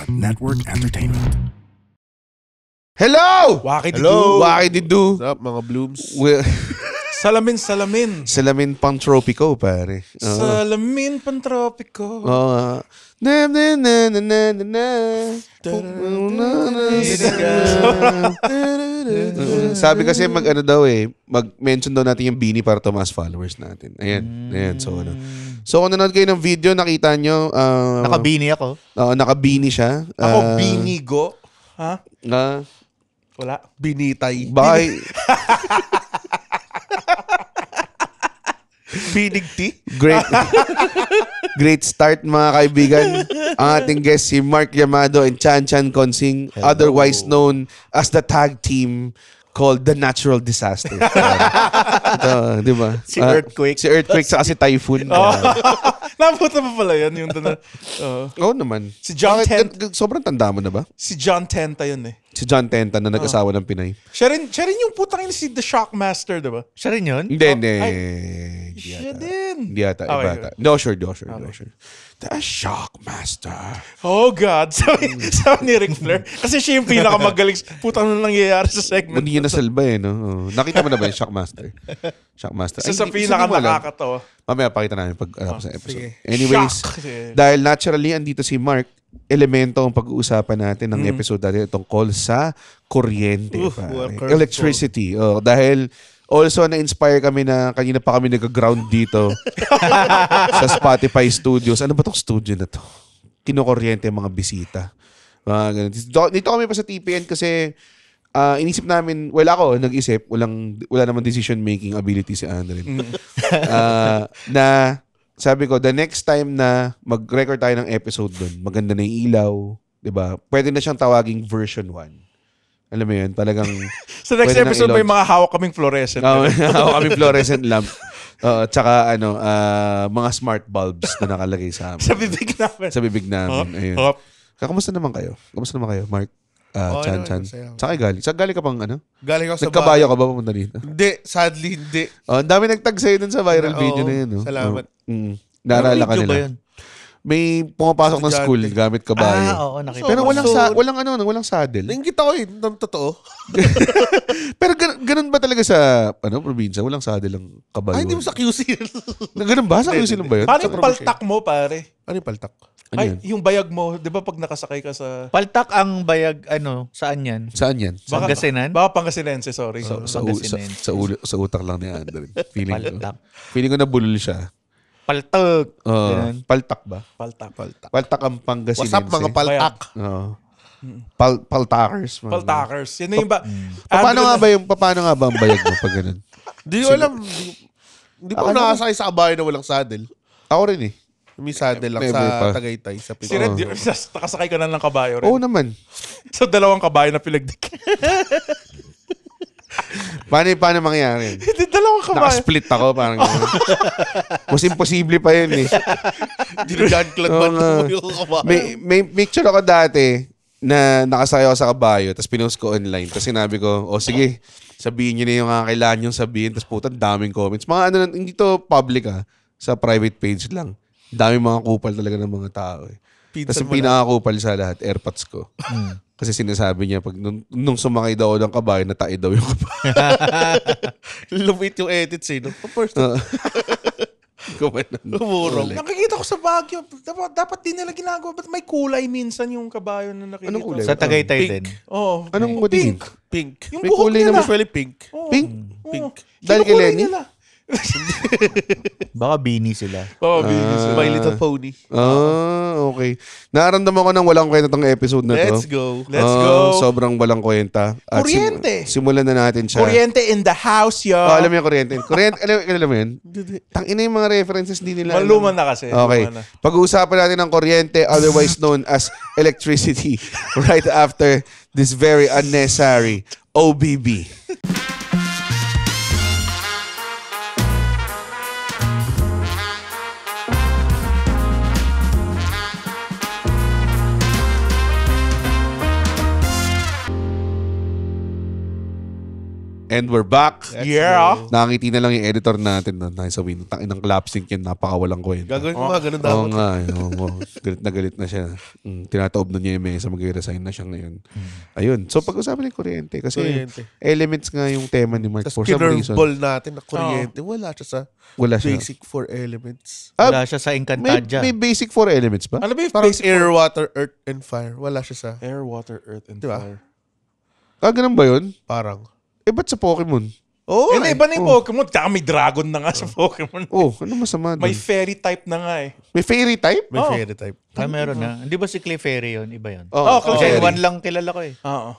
Network Entertainment. Hello! Wakididu. Wakididu. What's up, mga blooms? Salamin. Salamin pang tropico, pare. Salamin pang tropico. Na na na na na na na. Sabi kasi mag-ano daw mag-mention daw natin yung Beanie para tumaas followers natin. Ayan. So kung nanood kayo ng video, nakita nyo. Nakabini ako. Nakabini siya. Ako, binigo. Ha? Wala. Binitay. Bye. Binigti. Great start, mga kaibigan. Ang ating guest si Mark Yamado and Chan Consing, otherwise known as the tag team called The Natural Disaster. Ito, di ba? Si Earthquake. Si Earthquake sa si Typhoon. Nabuta pa pala yan. Yung Oo naman. Si John Sobrang tanda mo na ba? Si John Tenta yun eh. Si John Tenta na nag-asawa ng Pinay. Siya rin yung putang ina si The Shockmaster, diba? Siya rin yun? Hindi. Siya din. Hindi yata. Okay. Iba yata. No, sure. The Shockmaster. Oh God. Sabi ni Ric Flair. Kasi siya yung pinakamagaling. Putang na nangyayari sa segment. Hindi niya nasalba no? Nakita mo na ba yung Shockmaster? Isa sa pinakanakakatawa. Mamaya pakita namin pag sa episode. Sige. Anyways, dahil naturally andito si Mark, elemento ang pag-uusapan natin ng episode natin tungkol sa kuryente. Electricity. Dahil also na-inspire kami na kanina pa kami nag-ground dito sa Spotify Studios. Ano ba tong studio na to? Kinukuryente mga bisita. Dito kami pa sa TPN kasi inisip namin, ako nag-isip, wala naman decision-making ability si Andren. Na sabi ko, the next time na mag-record tayo ng episode dun, maganda na yung ilaw, diba? Pwede na siyang tawaging version 1. Alam mo yun, talagang... Sa next episode, may mga hawak kaming fluorescent. Hawak kaming fluorescent lamp. Tsaka mga smart bulbs na nakalagay sa amin. Sa bibig namin. Ayun. Kamusta naman kayo, Mark? Chan. Saan galing? Saan galing ka pang Galing ako sa nagkabayo ka ba pumunta dito? Hindi, sadly hindi. Ang dami nagtag sa'yo dun sa viral video na yun. Salamat. Naalala ka nila. May pumapasok ng school gamit kabayo. Oo, nakita. Pero walang saddle. Nangingit ako totoo. Pero ganun ba talaga sa probinsya? Walang saddle ang kabayo. Ay, hindi mo sa QC. Ganun ba? Sa QC lang ba yun? Paano yung paltak mo, pare? Ano yung paltak? Yung bayag mo, di ba pag nakasakay ka sa... Paltak ang bayag, saan yan? Saan yan? Pangasinan? Baka Pangasinense, sorry. Sa utak lang ni Andren. Feeling ko nabulol siya. Paltak. Paltak ba? Paltak ang Pangasinense. What's up, mga paltak? Paltakers. Paltakers. Yan na yung ba... Paano nga ba ang bayag mo pag ganun? Hindi ko alam. Hindi pa ako nakasakay sa kabayo na walang saddle. Ako rin eh. May saddle lang sa Tagaytay. Sa si Red, nakasakay ka na ng kabayo rin. Oo naman. So, dalawang kabayo na pinagdik. Paano mangyayari? Hindi, dalawang kabayo. Nakasplit ako. Parang mas imposible pa yun eh. Dinagan-clat man mo yung kabayo. May picture ako dati na nakasakay ako sa kabayo tapos pinost ko online. Tapos sinabi ko, sige, sabihin nyo na yung kailangan nyo sabihin. Tapos puta, daming comments. Mga hindi to public sa private page lang. Daming mga kupal talaga ng mga tao eh. Tapos yung pinakakupal sa lahat, AirPods ko. Kasi sinasabi niya, pag nung sumakay daw ng kabayo, natai daw yung kabayo. Lumit yung edits eh. First Umurong. Nakikita ko sa Baguio, dapat din nila ginagawa. Ba't may kulay minsan yung kabayo na nakikita? Anong kulay? Sa Tagaytay din. Oo. Anong motibo? Pink. Yung may buhok kulay nila. na usually pink. Pink? Dahil kay Lenny? Baka Beanie sila. Beanie sila. My Little Pony. Okay. Nararamdaman ko ng walang kwenta tong episode na to. Let's go. Sobrang walang kwenta. At Kuryente. Simulan na natin siya. Kuryente in the house, yo. Alam mo yung kuryente. Alam mo yun? Tangina yung mga references, hindi nila. Maluma na kasi. Okay. Pag-uusapan natin ng kuryente, otherwise known as electricity, right after this very unnecessary OBB. And we're back. Yeah. Nakangiti na lang yung editor natin na nasa window. Tangin ng clap sync yun, napakawalang kwenta. Gagawin ko nga, ganun dapat. Oo nga, galit na siya. Tinataob na niya yung mesa, mag-resign na siya ngayon. Ayun. So pag-usapan ng kuryente. Kasi elements nga yung tema ni Mark. Tapos For some reason. kinurveball natin na kuryente. Wala siya sa basic 4 elements. Wala siya sa Encantadia. May basic 4 elements ba? Ano ba yung Parang basic air, water, earth, and fire. Wala siya sa... Air, water, earth, and Diba? fire. Ganun ba yun? Parang... Ba't sa Pokemon? Oo. Hindi, iba na yung Pokemon. Tsaka may dragon na nga sa Pokemon. Ano masama doon? May fairy type na nga eh. May fairy type? May fairy type. Meron na. Hindi ba si Clefairy yun? Iba yun. Clefairy. Gen 1 lang kilala ko eh. Oo.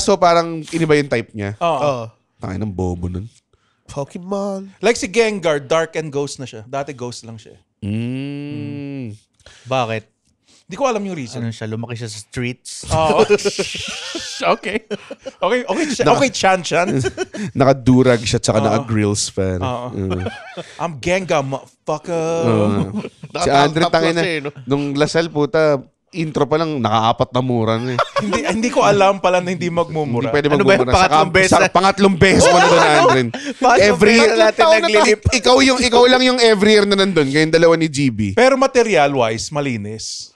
So parang iniba yung type niya? Oo. Tangin ng bobo nun. Pokemon. Like si Gengar, dark and ghost na siya. Dati ghost lang siya. Bakit? Hindi ko alam yung reason. Ano siya? Lumaki siya sa streets. Oo. Okay. Okay, Chan. Naka-durag siya tsaka naka-grills pa. I'm Gengar, motherfucker. Si Andre, Nakatap tangin na. kasi, no? Nung Lasal, puta, intro pa lang, naka-4 na mura na eh. hindi ko alam pala na hindi Hindi magmumura. pwede Ano ba yung magmumura. pangatlong beses? Sa pangatlong beses mo na doon, Andre. Every year, natin naglilip. ikaw lang yung every year na nandun. Kayong dalawa ni GB. Pero material-wise, malinis.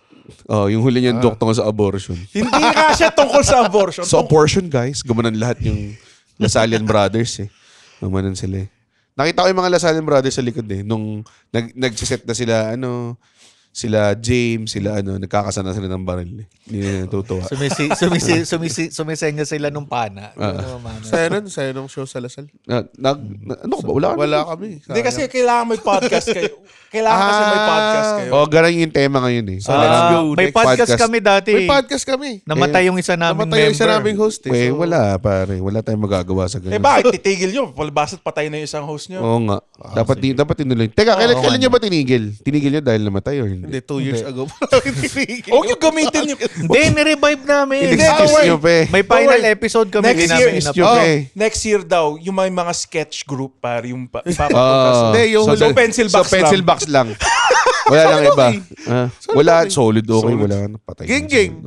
Yung huli niya tungkol sa abortion. Hindi nga siya tungkol sa abortion. So abortion, guys, gumanon lahat yung Lasalian Brothers eh. Gumanon sila eh. Nakita ko yung mga Lasalian Brothers sa likod eh. Nung nagsiset na sila, sila James, sila nagkakasana sila ng baril eh. Hindi na natutuwa. Sumisenya sila nung pana. Sa'yo nung show sa Lasal. Ano ka ba? Wala ka Wala na. kami. Hindi kasi kailangan may podcast kayo. Kailangan kasi may podcast kayo. Ganun yung tema ngayon eh. So let's go. May Next podcast kami dati. May podcast kami. Namatay yung isa naming Namatay yung isa member. naming host eh. So, Wala pare. Wala tayong magagawa sa ganun. Bakit titigil nyo? Palbasa't patay na yung isang host nyo. Oo nga. Dapat tinuloy. Teka, kailan nyo ba tinigil? Tinigil nyo dahil namatay or hindi? Hindi, 2 years ago. Huwag nyo gamitin nyo. Hindi, nirevive namin. In-excuse nyo pa eh. May final episode kami. Next Hindi year, namin nyo pa eh. Next year daw, yung may mga sketch group par yung Hindi, yung so pencil box lang. pencil box lang. Wala lang iba. Wala, solid okay. Wala na patay. Geng-geng.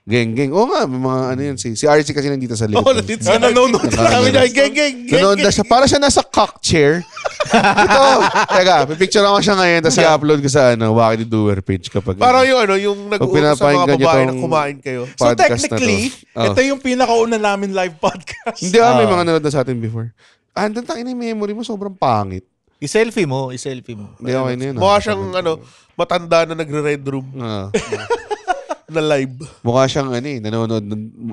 Geng-geng. Oo nga, may mga si RC kasi nandito sa likod. nandito siya. Nanonood Sabi niya, geng. Nanonood na siya. Para siya nasa cock chair. Ito. Teka, pipicture ako siya ngayon tapos i-upload ko sa Wacky the Doer page kapag. Parang yung nag-uusap sa mga pinapakinggan nyo babae na tong kumain kayo. So podcast na to. technically, ito yung pinakauna namin live podcast. Hindi may mga nanonood na sa atin before. Andun tangin yung memory mo, sobrang pangit. I-selfie mo. Hindi okay na yun. Mukha siyang matanda na nagre-red room na live. Mukha siyang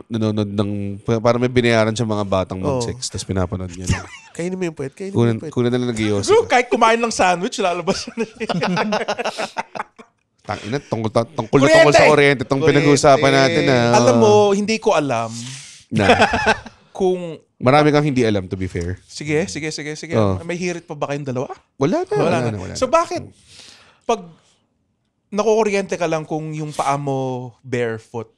nanonood ng para may binayaran siya mga batang mag-sex tapos pinapanood niya. Kainin mo yung puwet. Kainin mo yung puwet. Kunan na lang nag-iossi. So, kahit kumain ng sandwich, lalabas na Tangina, tungkol sa kuryente itong pinag-uusapan natin. Alam mo, hindi ko alam Na. kung... Marami kang hindi alam, to be fair. Sige. May hirit pa ba kayong dalawa? Wala na. So bakit? Pag nakukuryente ka lang kung yung paa mo barefoot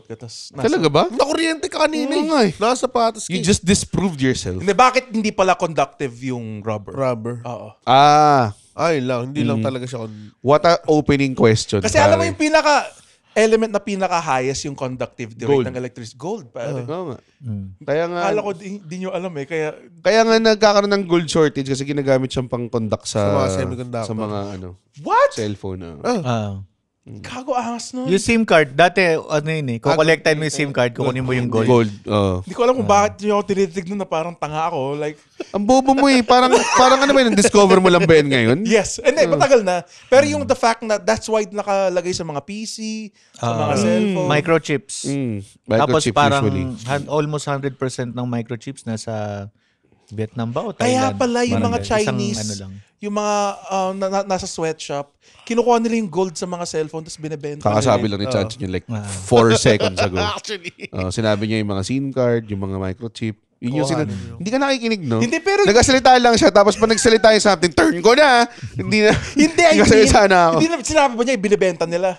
ka, tas Talaga ba? Nakuryente ka kanina Oo nga eh. Nasa sapatos ka. You just disproved yourself. Hindi, bakit hindi pala conductive yung rubber? Oo. Ay lang, hindi lang talaga siya. What a opening question. Kasi alam mo yung element na pinaka-highest yung conductivity Gold. rate ng electricity. Gold, pare. Oo nga. Kaya nga, Akala ko di nyo alam eh. kaya nga nagkakaroon ng gold shortage kasi ginagamit siyang pang-conduct sa mga semiconductor. sa mga What? cellphone. Kago ahas nun. Yung SIM card, dati kukolektahin mo yung SIM card, kukunin mo yung gold. Gold. Hindi ko alam kung bakit nyo ako tinitignan na parang tanga ako. Like, Ang bobo mo eh. Parang ano ba yun? Discover mo lang ba yun ngayon? yes. Hindi, matagal na. Pero yung the fact na that's why nakalagay sa mga PC, sa mga cellphone. Microchips. Tapos Microchip parang usually. almost 100% ng microchips nasa Vietnam ba o Kaya Thailand? pala yung Parang mga ganun. Chinese, Isang lang. yung mga nasa sweatshop, kinukuha nila yung gold sa mga cellphone tapos binibenta. Kakasabi lang ni Chanchin yun like 4 seconds ago. Sinabi niya yung mga SIM card, yung mga microchip. Yun yung hindi ka nakikinig, no? Hindi, pero... Nagsasalita lang siya, tapos pag nagsalita yung something, turn ko na! Hindi na. Hindi, Nagsasalita na ako. Hindi na sinabi ba niya, ibinibenta nila?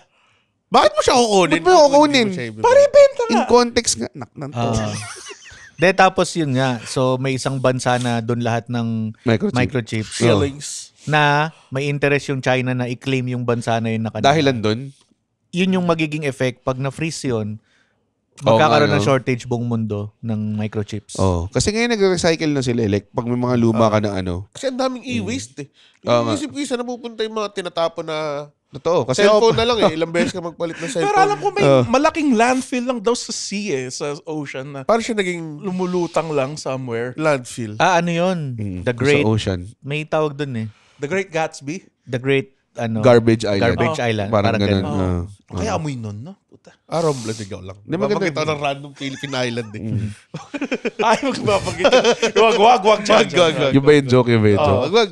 Bakit mo siya kukunin? Ba't mo kukunin? Para ibenta In nga. context nga. Naknanto. Tapos yun nga. So may isang bansa na doon lahat ng microchips. Feelings. Na may interest yung China na i-claim yung bansa na yun na kanila. Dahilan doon? Yun yung magiging effect pag na-freeze yun. magkakaroon ng shortage buong mundo ng microchips. Kasi ngayon nagre-recycle na sila. Like, pag may mga luma ka na Kasi ang daming e-waste Iisip ko isa napupunta yung mga tinatapon na totoo. Kasi cellphone na lang Ilang beses ka magpalit ng cellphone. Pero alam ko may malaking landfill lang daw sa sea sa ocean na parang siya naging lumulutang lang somewhere. landfill. Ano yun? The Great, sa ocean. may tawag dun The Great Gatsby? The Great, Garbage Island. Island. Parang ganun. Kaya amoy nun, no? Puta. Romblon, ikaw lang. Di maganda. Mapakita ng random Philippine Island Ay, magpapagit. Wag. Yung ba yung joke? Wag.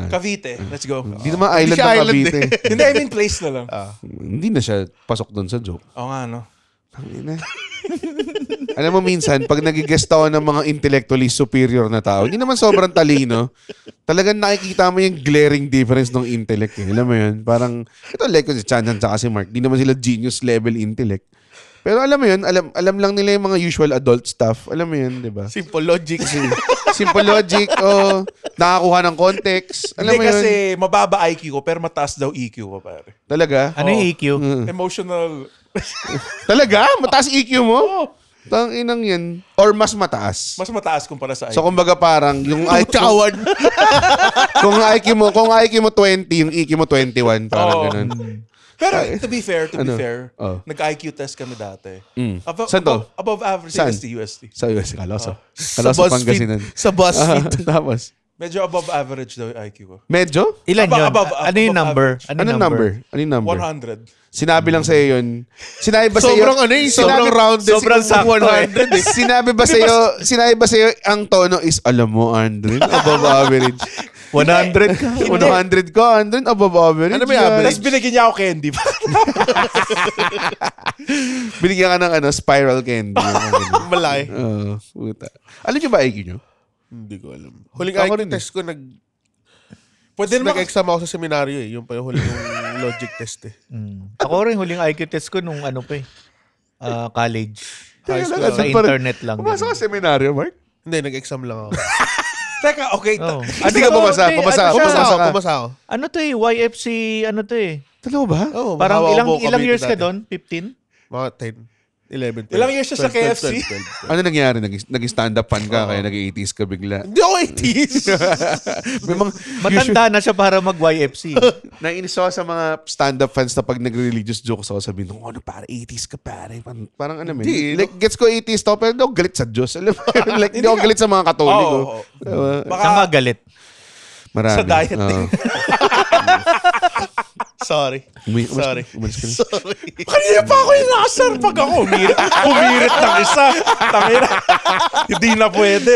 Cavite, let's go. Hindi naman island siya ng island Cavite. Hindi, I mean place na lang. Hindi na siya pasok doon sa joke. Oo nga, no? Alam mo minsan, pag nagigest ako ng mga intellectually superior na tao, hindi naman sobrang talino, talagang nakikita mo yung glaring difference ng intellect. Alam mo yun? Parang, ito like ko si Chan-Chan tsaka si Mark, hindi naman sila genius level intellect. Pero alam mo yun, alam lang nila yung mga usual adult stuff. Alam mo yun, di ba? Simple logic. Simple logic, nakakuha ng context. Alam mo Hindi yun? kasi mababa IQ ko, pero mataas daw EQ ko, pare. Talaga? Ano yung EQ? Emotional. Talaga? Mataas EQ mo? Tanginang yan. Or mas mataas? Mas mataas kumpara sa IQ. So kumbaga parang yung IQ Coward. kung IQ mo 20, yung EQ mo 21, parang ganun. Pero to be fair, nag-IQ test kami dati. Saan to? Above average Saan? UST. Sa US, Kaloso. Sa Kaloso, BuzzFeed. Pangasinan. Sa BuzzFeed. Tapos? Medyo above average daw yung IQ ko. Medyo? Ilan yun? Above Ano yung number? Anong number? Ano yung number? 100. Sinabi lang sa'yo yun. Sinabi ba sa'yo? Sobrang rounded. sobrang sakto 100 Sinabi ba sa'yo ang tono is, alam mo, Andrin, above average. 100 ka. 100 ka, Andrin, above average. Ano ba yung average? Tapos binigyan niya ako candy. Binigyan ka ng spiral candy. Malaki. Puta. Alam niyo ba IQ niyo? Hindi ko alam. Huling Ako IQ rin test ko, Pwede naman nag-exam ako sa seminaryo Yung pa yung huling logic test Ako rin huling IQ test ko nung college. High school. Sa internet lang. Pumasok ka sa seminaryo, Mark? Hindi, nag-exam lang ako. Teka, okay. Hindi ka bumasa? Pumasa ka? Pumasa ako. Ano to YFC, Talaga ba? Oh, Parang mahaba ako ilang Cavite years ka dati. doon? 15? Mga 10, 11, 12. Ilang years siya sa 12, KFC? Ano nangyari? Naging stand-up fan ka, kaya nag-80s ka bigla. Hindi ako 80s. May mga, Matanda na siya para mag-YFC. naiinis ako sa mga stand-up fans na pag nag-religious jokes ako, sabihin, ano para 80s ka pare? Parang ano, Hindi, like, gets ko 80s to, pero hindi ako galit sa Diyos. Alam mo, like, hindi ako galit sa mga Katoliko. Oo. Diba? Saan ka galit? Marami. Sa diet din. Sorry. Sorry. Umalis ka na. Kanina pa ako inasar pag ako umirit ng isa. Tangina. Hindi na pwede.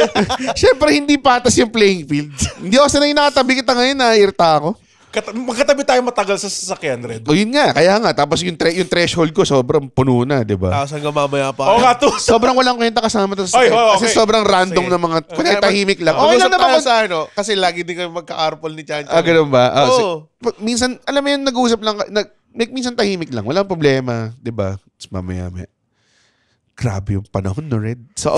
Siyempre, hindi patas yung playing field. Hindi ako sanay nakatabi kita ngayon, nairita ako. Magkatabi tayo matagal sa sasakyan, Red. O yun nga, kaya nga. Tapos yung threshold ko, sobrang puno na, di ba? Tapos hanggang mamaya pa. Oo nga to. Sobrang walang kwenta kasama to sa Ay, sasakyan. okay. Kasi sobrang random Sige. na mga, kunyari tahimik lang. Okay lang Mag-usap naman. tayo sa kasi lagi din kami magka-carpool ni Chan Chan. Ganun ba? Oo. Minsan, alam mo yun, nag-uusap lang, minsan tahimik lang. Walang problema, di ba? Tapos mamaya, grabe yung panahon, no, Red? So,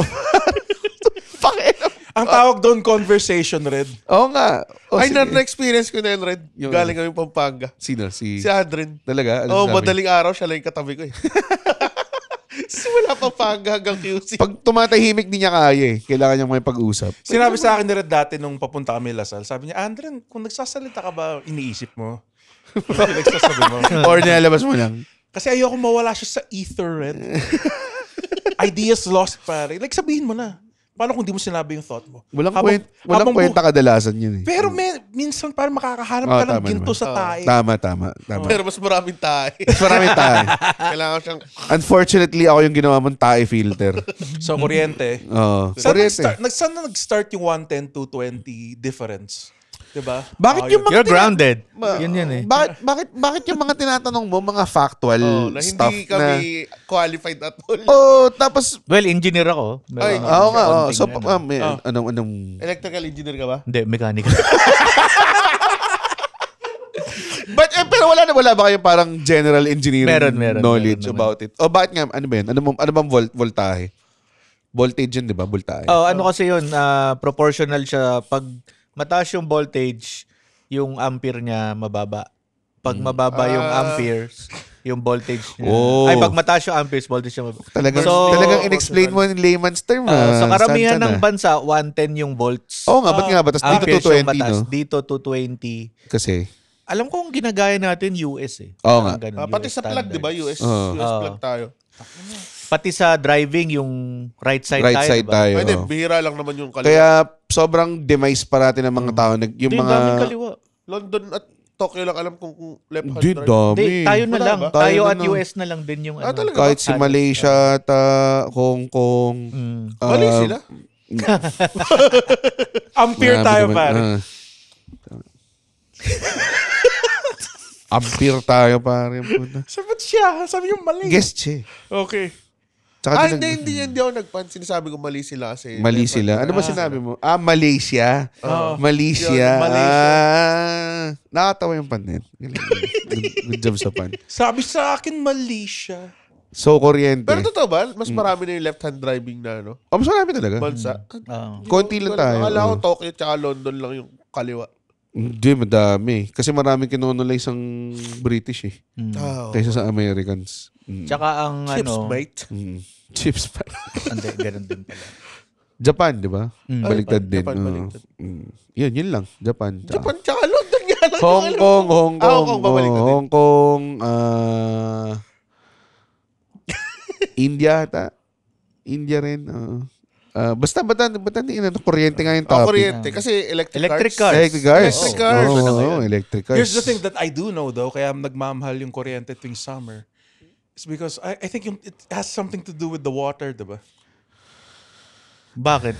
Ang tawag doon, conversation, Red. Oo nga. Ay, sige. na-experience ko na yun, Red. Yung- Galing kami Pampanga. Sino? Si Adrin. Talaga? Ano Oo, sabi? madaling araw siya lang yung katabi ko Simula Pampanga hanggang QC. Pag tumatahimik, di niya kaya eh. Kailangan niya may pag-usap. Sinabi sa akin ni Red dati nung papunta kami Lasal, sabi niya, Andren, kung nagsasalita ka ba, iniisip mo? Nagsasabi mo. Or nilalabas mo lang. Kasi ayoko mawala siya sa ether, Red. Ideas lost, pare. Like, sabihin mo na. Paano kung di mo sinabi yung thought mo? Walang Habang kwenta kadalasan yun eh. Pero minsan parang makakahanap Oo, ka ng tama ginto naman. sa tae. Tama. Pero mas maraming tayo. Mas maraming tayo. Kailangan siyang... Unfortunately, ako yung ginawa mong tae filter. So, kuryente. Oo. Saan Kuryente. nag-start yung 110 to 20 difference? Diba? Bakit yung mga You're grounded. Yun eh. Bakit yung mga tinatanong mo, mga factual na stuff hindi kami qualified at all. tapos, Well, engineer ako. Ay, oo nga, konting so, ano. anong, Electrical engineer ka ba? Hindi, mechanical. but, pero wala ba kayong parang general engineering Meron knowledge naman. about it? O bakit nga, ano ba yun? Ano bang voltahe? Voltage yun, di ba? Voltahe. Ano kasi yun, proportional siya. Pag mataas yung voltage, yung ampere niya mababa. Pag mababa yung amperes, Yung voltage niya. Oh. Ay, pag mataas yung amperes, voltage niya. Talagang in-explain mo in layman's term. Sa karamihan Saan ng bansa, 110 yung volts. Oo nga, ba't nga ba? Tapos dito Amperes yung 220, mataas. no? Dito 220. Kasi, Alam ko kung ginagaya natin US eh. Oo nga. Ganun, Pati US sa plug, di ba? standards. US plug tayo. Pati sa driving, yung right side right tayo. side diba? tayo. Pwede, bihira lang naman yung kaliwa. Kaya, sobrang demise parati ng mga tao. Yung Hindi, mga... daming kaliwa. London at Tokyo lang alam kung left-hand Di, drive. dami. Hindi, tayo na Wala lang. ba? Tayo Tayo at na lang. US na lang din yung ano. talaga Kahit si Malaysia, Hong Kong. Mali sila. Ampere tayo, pare. Ampere tayo, pare. Sabat siya. Sabi niyo mali. Guess, che. Okay. Tsaka Hindi ako nagpansin. Sinasabi ko mali sila kasi. Mali sila. Ano ba sinabi mo? Malaysia. Malaysia. Yun, Malaysia. Nakatawa yung panet. Good job sa pan. Sabi sa akin, mali siya. So, kuryente. Pero totoo ba? Mas marami na yung left-hand driving na Mas marami talaga. bansa. Konti lang tayo. Akala ko Tokyo tsaka London lang yung kaliwa. Hindi, madami. Kasi maraming kinonolize ang British eh. Kaysa sa Americans. Tsaka ang Chips, ano. mate. Chips pa. Hindi, ganun din pala. Japan, di ba? Baligtad din. Japan, baligtad. Yun lang. Japan. Japan tsaka London nga lang. Hong Kong. Hong Kong, babalik na din. Hong Kong. India ata. India rin. Basta hindi kuryente nga yung topic. Kuryente. Kasi electric cars. Electric cars. Electric cars. Electric cars. Here's the thing that I do know though, kaya nagmamahal yung kuryente tuwing summer. It's because I think it has something to do with the water, diba? Bakit?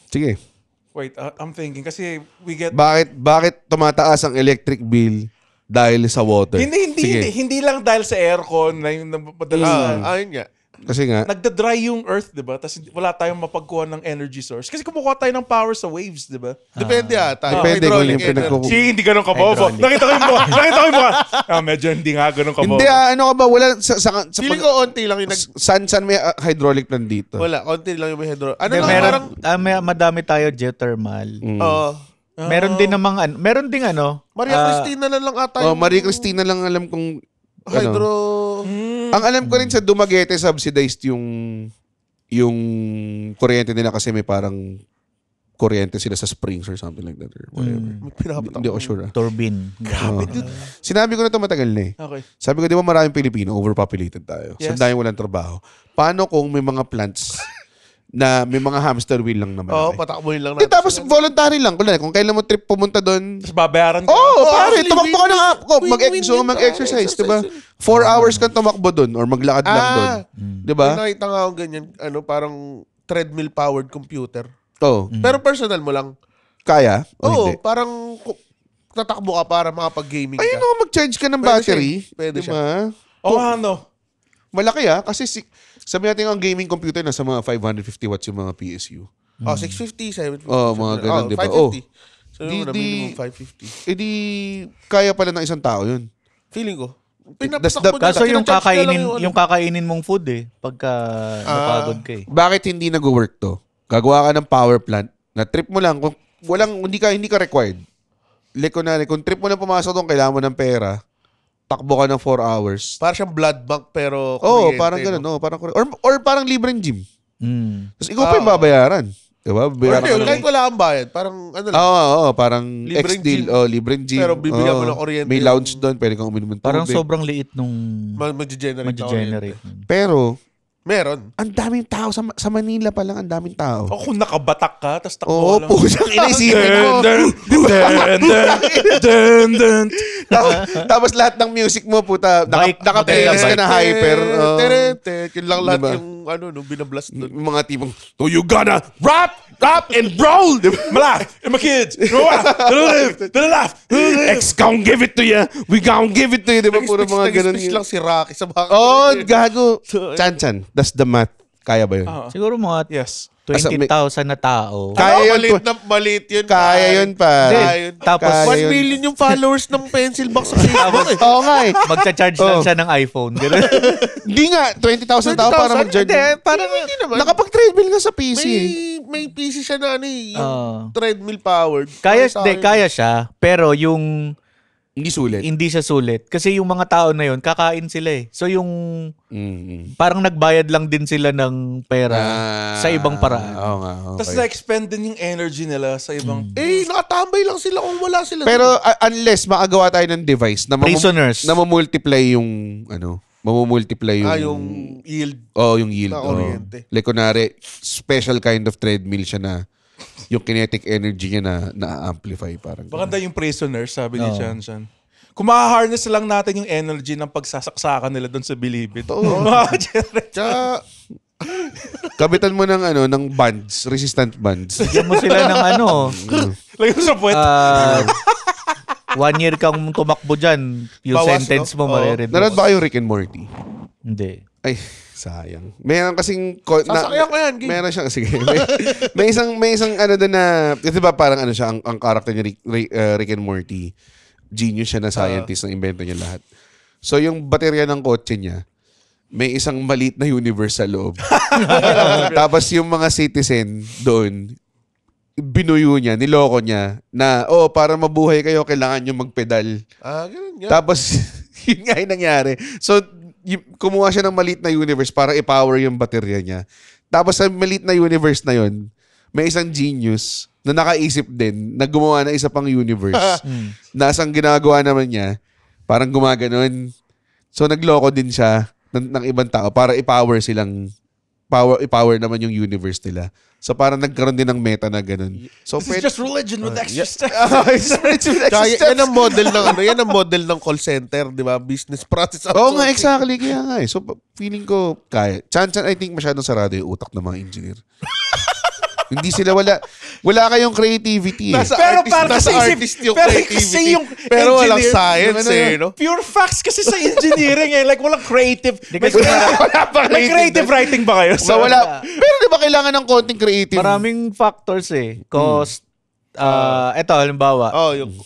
Sige. Wait, I'm thinking kasi we get Bakit tumataas ang electric bill dahil sa water? Hindi lang dahil sa aircon na yung madalas Ayun nga. Kasi nga, nagda-dry yung earth, 'di ba? Tapos wala tayong mapagkuha ng energy source. Kasi kumukuha tayo ng power sa waves, 'di ba? Depende ata. Depende kung yung Hydraulic energy. Hindi ganun kabobo. Nakita ko yung mukha. Medyo hindi nga ganun kabobo. hindi ano ka ba? Wala sa Feeling ko onti lang yung San may hydraulic plan dito? Wala, onti lang yung may hydraulic. Ano lang, Meron, parang... madami tayo geothermal. Meron din namang meron ding Maria Cristina na lang ata yung Marie Cristina lang alam kung hydro... Ang alam ko rin sa Dumaguete subsidized yung kuryente nila kasi may parang kuryente sila sa springs or something like that or whatever. Hindi ako sure. Turbine. Grabe, dude. Sinabi ko na ito matagal na eh. Okay. Sabi ko, di ba maraming Pilipino, overpopulated tayo. Yes. So, dahil walang trabaho. Paano kung may mga plants na may mga hamster wheel lang naman? Patakbuhin lang Di, tapos voluntary lang. Kung kailan mo trip pumunta doon. Tapos babayaran ka. Pare, actually, tumakbo ka na win-win mag-exercise, yun. di ba? 4 hours kang tumakbo doon or maglakad lang doon. Di ba? May nakita nga akong ganyan, parang treadmill-powered computer. Oo. Pero personal mo lang. Kaya? O hindi? Parang tatakbo ka para makapag-gaming ka. Ayun ako, mag-charge ka ng Pwede battery. siya. Pwede di ba? Ano? Malaki kasi sabi natin ang gaming computer na sa mga 550 watts yung mga PSU. 650, 750. Mga ganun, di ba? 550. So, Di- minimum di- 550. Eh di, kaya pala ng isang tao yun. Feeling ko. Kaso yung kakainin mong food pagka napagod ka Bakit hindi nag-work to? Gagawa ka ng power plant na trip mo lang kung hindi ka required. Like kung trip mo lang pumasok doon, kailangan mo ng pera, takbo ka ng 4 hours. Parang siyang blood bank pero kuryente, Parang gano'n. No? Or parang libreng gym. Tapos ikaw pa yung babayaran. Diba? Kahit wala kang bayad. Parang ano lang. Parang Libreng X-deal. gym. Libreng gym. Pero bibigyan mo ng kuryente May yung- lounge doon. Pwede kang uminom ng tubig. Parang sobrang liit nung Mag-generate. Pero, Meron. ang daming tao. Sa Manila pa lang, ang daming tao. O kung nakabatak ka, tapos takbo Oo, ka lang. pusang inaisipin mo. Tapos lahat ng music mo, puta, naka-playlist ka na hyper. Yun lang lahat Diba? yung binablast doon. Yung mga tipong, so you gonna rap and roll. Diba? Malak! And my kids! Go out! To the left! To the left! X gon' give it to you. We gon' give it to you. Diba? Puro mga ganun. Nag-speech lang si Rocky sa baka. Gago. Chan. That's the math. Kaya ba yun? siguro mga Yes. 20,000 na tao. Kaya yun. Maliit yun. Kaya yun pa. Tapos, 1 million yung followers ng pencil box sa Facebook. Oo nga eh. magcha-charge lang siya ng iPhone. Ganun. Hindi nga. 20,000 tao para mag-charge. Parang hindi naman. Nakapag-treadmill nga sa PC. May PC siya na yung treadmill powered. kaya siya, pero yung Hindi sulit. Hindi siya sulit. Kasi yung mga tao na yun, kakain sila eh. So yung parang nagbayad lang din sila ng pera sa ibang paraan. Oo nga. Okay. Tapos na-expend din yung energy nila sa ibang... Nakatambay lang sila kung wala sila. Pero unless makagawa tayo ng device na Prisoners. na mamultiply yung mamumultiply yung yung yield. yung yield. Na kuryente. Like kunwari, special kind of treadmill siya na yung kinetic energy niya na-amplify parang. Maganda yung prisoners, sabi ni Chan. Kung ma-harness lang natin yung energy ng pagsasaksakan nila doon sa Bilibid. Tsaka, Kabitan mo ng bands, resistant bands. Bigyan mo sila ng Lagyan mo sa puwet. 1 year kang tumakbo dyan, yung Bawas, sentence mo marireduce. Nanood ba kayo Rick and Morty? Hindi. Ay, sayang. Meron kasing sasakyan ko yan. Meron siya sige. May isang doon na, di ba parang siya ang character ni Rick and Morty. Genius siya na scientist, na invento niya lahat. So yung baterya ng kotse niya, may isang maliit na universe sa loob. Tapos yung mga citizen doon, binuyo niya, niloko niya na, para mabuhay kayo, kailangan nyo magpedal. Ganun nga. Tapos, yun nga yung nangyari. So, kumuha siya ng maliit na universe para i-power yung baterya niya. Tapos sa maliit na universe na yun, may isang genius na nakaisip din na gumawa ng isa pang universe. Nasang ginagawa naman niya, parang gumaganon. So, nagloko din siya ng ibang tao para i-power naman yung universe nila. So parang nagkaroon din ng meta na ganun. So This is just religion with extra steps. Yan ang model ng call center, di ba? Business process. Oo nga, exactly. Kaya nga eh. So feeling ko kaya. Chan, I think masyadong sarado yung utak ng mga engineer. Hindi sila wala kayong creativity eh. Nasa artist yung creativity. Pero walang science no? Pure facts kasi sa engineering eh. Like walang creative. May May creative writing ba kayo? So wala. Pero di ba kailangan ng konting creative? Maraming factors eh. Cost. Eto, halimbawa. Yung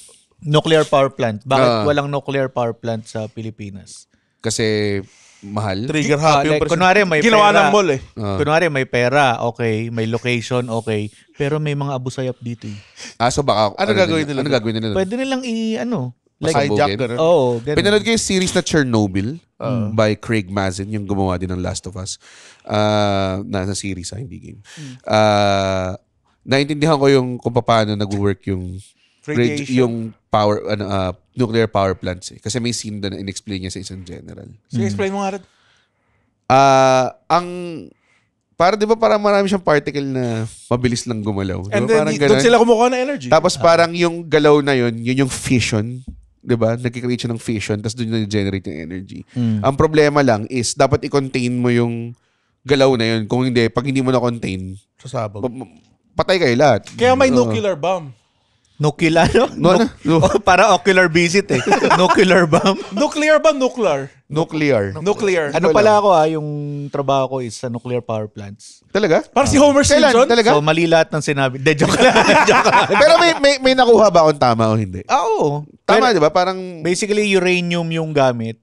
Nuclear power plant. Bakit walang nuclear power plant sa Pilipinas? Kasi mahal. trigger happy yung Kunwari may Ginawa pera. ng mall eh. Kunwari may pera, okay. May location, okay. Pero may mga abusayap dito eh. So baka Ano gagawin nila? Ano gagawin nila? Pwede nilang hijack ganun. ganun. Pinanood ko yung series na Chernobyl by Craig Mazin, yung gumawa din ng Last of Us. Nasa series, hindi game. Naintindihan ko kung paano nag-work yung power nuclear power plants eh. Kasi may scene doon na in-explain niya sa isang general. Sige, explain mo nga rin. Para di ba parang marami siyang particle na mabilis lang gumalaw. And diba? then doon sila kumukuha ng energy. Tapos parang yung galaw na yun yung fission. Diba? Nagkikreate siya ng fission tapos doon na-generate yung energy. Ang problema lang is dapat i-contain mo yung galaw na yun. Kung hindi, pag hindi mo na-contain, Sasabog. patay kayo lahat. Kaya may nuclear bomb. Nuclear, para ocular visit eh. Nuclear bomb. Nuclear ba nuclear? Nuclear. Ano pala ako yung trabaho ko is sa nuclear power plants. Talaga? Para si Homer Simpson? Talaga? So mali lahat ng sinabi. De, joke lang. Pero may nakuha ba akong tama o hindi? Oo. Tama, di ba? Parang Basically, uranium yung gamit.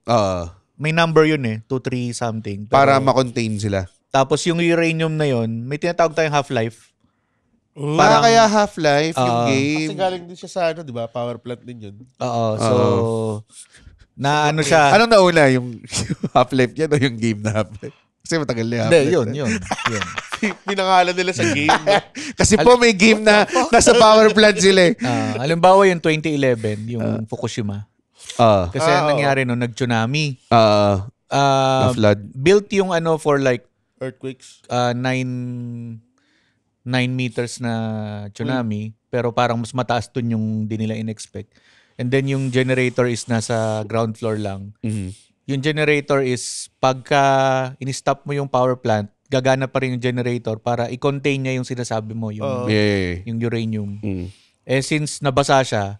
May number yun eh. 2, 3 something. Pero, para ma-contain sila. tapos yung uranium na yun, may tinatawag tayong half-life. Para kaya Half-Life yung game. Kasi galing din siya sa di ba? Power plant din yun. Oo. So, na ano siya. Anong nauna? Yung Half-Life yan o yung game na Half-Life? Kasi matagal na Hindi, Half-Life. yun. Pinangalan nila sa game. Kasi po may game na nasa power plant sila eh. Halimbawa yung 2011, yung Fukushima. Kasi ang nangyari no, nag-tsunami. Na flood. Built yung for like Earthquakes. 9 meters na tsunami, pero parang mas mataas dun yung di nila in-expect. And then yung generator is nasa ground floor lang. Mm-hmm. Yung generator is pagka in-stop mo yung power plant, gagana pa rin yung generator para i-contain niya yung sinasabi mo, yung uranium. Since nabasa siya,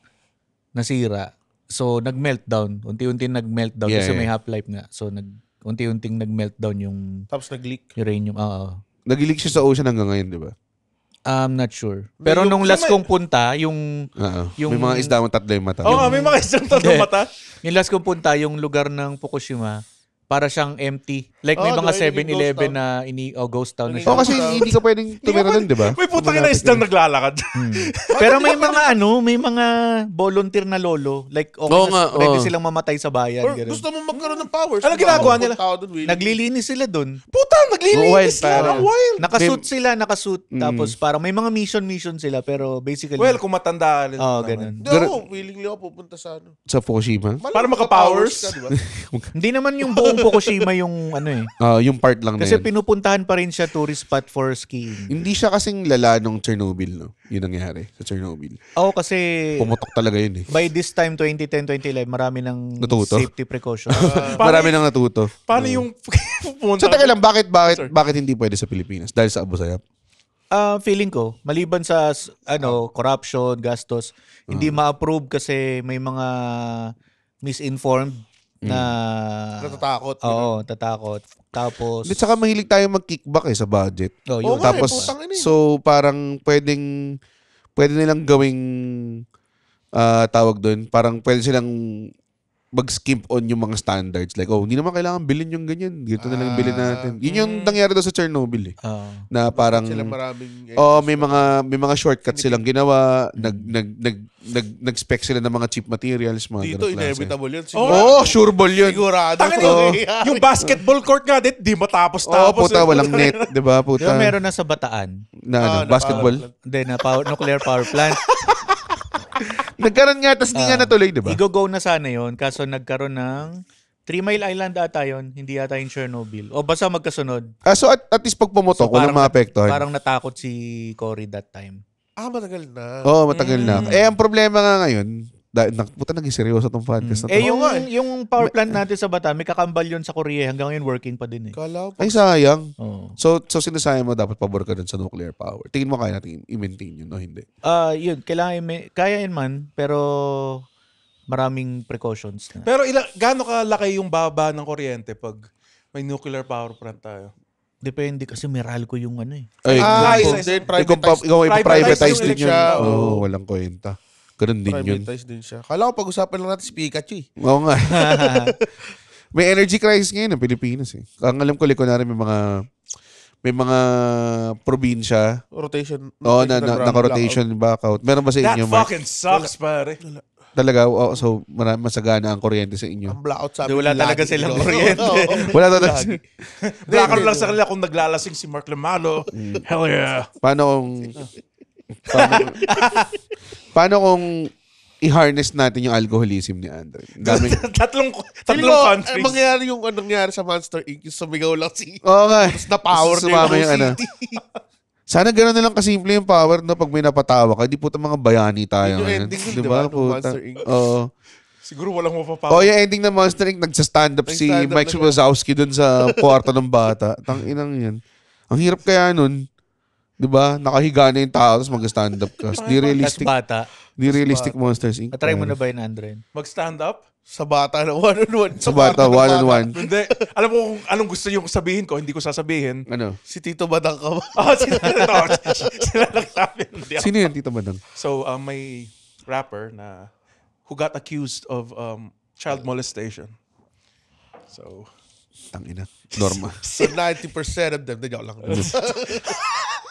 nasira. So nag-meltdown. Unti-unti nag-meltdown kasi may half-life nga. So unti-unting nag-meltdown yung tapos nag-leak. uranium. Nag-leak siya sa ocean hanggang ngayon, di ba? I'm not sure. Pero nung last kong punta, yung may mga isda mong tatlo yung mata. May mga isang tatlong mata. Yung last kong punta, yung lugar ng Fukushima, para siyang empty. Like may mga 7-Eleven na ghost town na siya. Kasi hindi ka pwedeng tumira doon, di ba? May putang ina isdang naglalakad. Pero may mga may mga volunteer na lolo. Like ready silang mamatay sa bayan. Or gusto mo magkaroon ng powers. Ano ginagawa nila? Naglilinis sila doon. Putang, naglilinis sila. Wild. Nakasuit. Tapos parang may mga mission sila pero basically. Well, kung matanda rin. Ganun. Hindi ako, willingly ako pupunta sa Sa Fukushima? Para maka-powers. Hindi naman yung buong Fukushima yung yung part lang kasi na yun. pinupuntahan pa rin siya tourist spot for skiing. Hindi siya kasing lala nung Chernobyl, no? Yun nangyari sa Chernobyl. Kasi Pumutok talaga yun eh. by this time, 2010, 2011, marami ng Natuto. safety precautions. Marami nang natuto. Paano yung pumunta? So, teka lang, bakit hindi pwede sa Pilipinas? Dahil sa Abu Sayyaf? Feeling ko, maliban sa corruption, gastos, hindi ma-approve kasi may mga misinformed na natatakot. Oo, tatakot. Tapos At saka mahilig tayo mag-kickback sa budget. yun. Tapos, so parang pwede nilang gawing tawag doon, parang pwede silang mag-skip on yung mga standards. Like, hindi naman kailangan bilhin yung ganyan. Dito na lang bilhin natin. Yun yung nangyari doon sa Chernobyl eh. Na parang sila maraming may mga shortcuts silang ginawa, nag-spec sila ng mga cheap materials, mga dito ganung klase. inevitable yun. Sure ball yun. Sigurado. Yung basketball court nga, di matapos-tapos. Puta, walang net, 'di ba? Puta. Diba meron na sa Bataan? Na basketball. Hindi, na nuclear power plant. Nagkaroon nga, tas di nga natuloy, di ba? I-go na sana yun, kaso nagkaroon ng 3 Mile Island ata yun, hindi ata yung Chernobyl. O basta magkasunod. So at least pag pumutok, walang maapektuhan. Parang natakot si Cory that time. Matagal na. Matagal na. Ang problema nga ngayon, puta naging seryoso tong podcast na to. Yung power plant natin sa Bataan, may kakambal yun sa Korea, hanggang ngayon working pa din eh. Ay, sayang. Oh. So sinasayang mo dapat pabor ka dun sa nuclear power. Tingin mo kaya natin i-maintain yun o hindi? Yun, kailangan kaya yun man, pero maraming precautions na. Pero gaano kalaki yung baba ng kuryente pag may nuclear power plant tayo? Depende kasi Meralco yung eh. Ikaw privatize din yun. siya. Walang kwenta. Ganun din yun. Privatize din siya. Kala ko pag-usapan lang natin si Pikachu eh. Oo nga. May energy crisis ngayon ng Pilipinas eh. Ang alam ko, kunwari may mga probinsya. Rotation. Naka-rotation blackout. Meron ba sa That inyo, Mark? fucking sucks, pare. Talaga? So, masagana ang kuryente sa inyo. Ang blackout sabi. Wala talaga silang kuryente. Wala talaga. Blackout lang sa kanila kung naglalasing si Mark Lamalo. Hell yeah. Paano kung i-harness natin yung alcoholism ni Andre? tatlong countries. Mangyayari yung nangyari sa Monster Inc. Yung sumigaw lang si... nga. Tapos na-power Sumama yung Sana gano'n na lang kasimple yung power na pag may napatawa ka. Di puta mga bayani tayo. Yung ending di ba? Monster Inc. Oo. Siguro walang mapapawa. Yung ending ng Monster Inc. Nagsa-stand up si Mike Wazowski dun sa kwarto ng bata. Tanginang yan. Ang hirap kaya nun. Di ba? Nakahiga na yung tao tapos mag-stand up ka. Di realistic. Bata. Di realistic Monsters Inc. Try mo na ba yun, Andre? Mag-stand up? Sa bata na one-on-one. Sa bata, one-on-one. Hindi. Alam mo kung anong gusto yung sabihin ko, hindi ko sasabihin. Ano? Si Tito Badang ka ba? Sila lang sabi. Sino yan, Tito Badang? So, may rapper na who got accused of child molestation. So, tangina. Normal. So 90% of them, joke lang.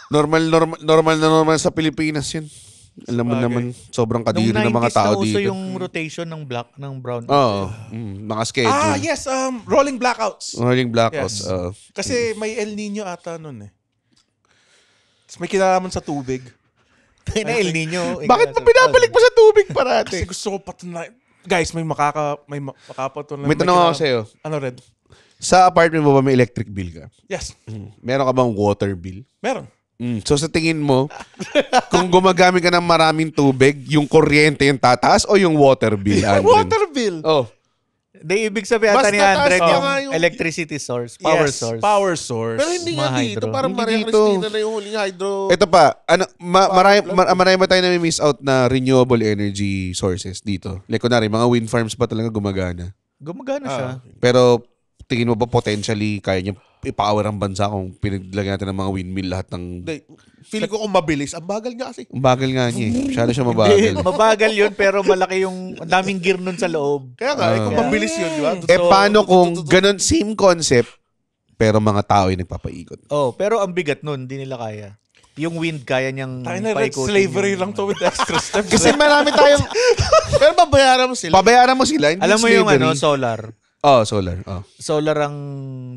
Normal sa Pilipinas yun. Alam mo naman, sobrang kadiri ng mga tao dito. Nung 90s na uso yung rotation ng brown. Oo. Mga schedule. Yes. Rolling blackouts. Rolling blackouts. Yes. Kasi may El Nino ata nun eh. Tapos may kinalaman sa tubig. Na El Nino. Bakit mo pinabalik mo sa tubig parati? Kasi gusto ko patunay. Guys, may makapatunan. May tanong ako sa'yo. Ano, Red? Sa apartment mo ba may electric bill ka? Yes. Meron ka bang water bill? Meron. So sa tingin mo, kung gumagamit ka ng maraming tubig, yung kuryente yung tataas o yung water bill, Andren? Water bill. Oh. Di ibig sabihin ata ni Andren yung electricity source, power source. Power source. Pero hindi nga dito. Parang Hindi Maria dito. Cristina na yung huling hydro. Ito pa, marami ba tayo na miss out na renewable energy sources dito? Like kunwari, mga wind farms pa talaga gumagana. Gumagana siya. Pero tingin mo ba potentially kaya niya i-power ang bansa kung pinaglagyan natin ng mga windmill lahat ng... Feeling ko kung mabilis. Ang bagal niya kasi. Ang bagal nga niya. Masyado siya mabagal. Mabagal yun, pero malaki yung ang daming gear nun sa loob. Kaya nga, kung mabilis yun, di ba? Paano kung ganun, same concept, pero mga tao ay nagpapaikot? Pero ang bigat nun, hindi nila kaya. Yung wind kaya niyang paikotin. Slavery lang to with extra steps. Kasi marami tayong... Pero babayaran mo sila. Pabayaran mo sila. Alam mo yung solar. Solar. Solar ang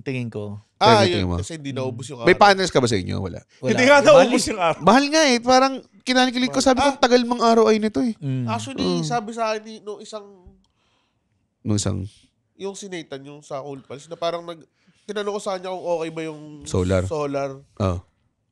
tingin ko. Yun. Kasi hindi naubos yung araw. May panels ka ba sa inyo? Wala. Hindi nga naubos yung araw. Mahal nga eh. Parang kinalikilig ko. Sabi ko, tagal mang araw ay nito eh. Actually, sabi sa akin nung isang... Yung si Nathan, yung sa Cold Pals, na parang tinanong ko sa kanya kung okay ba yung solar.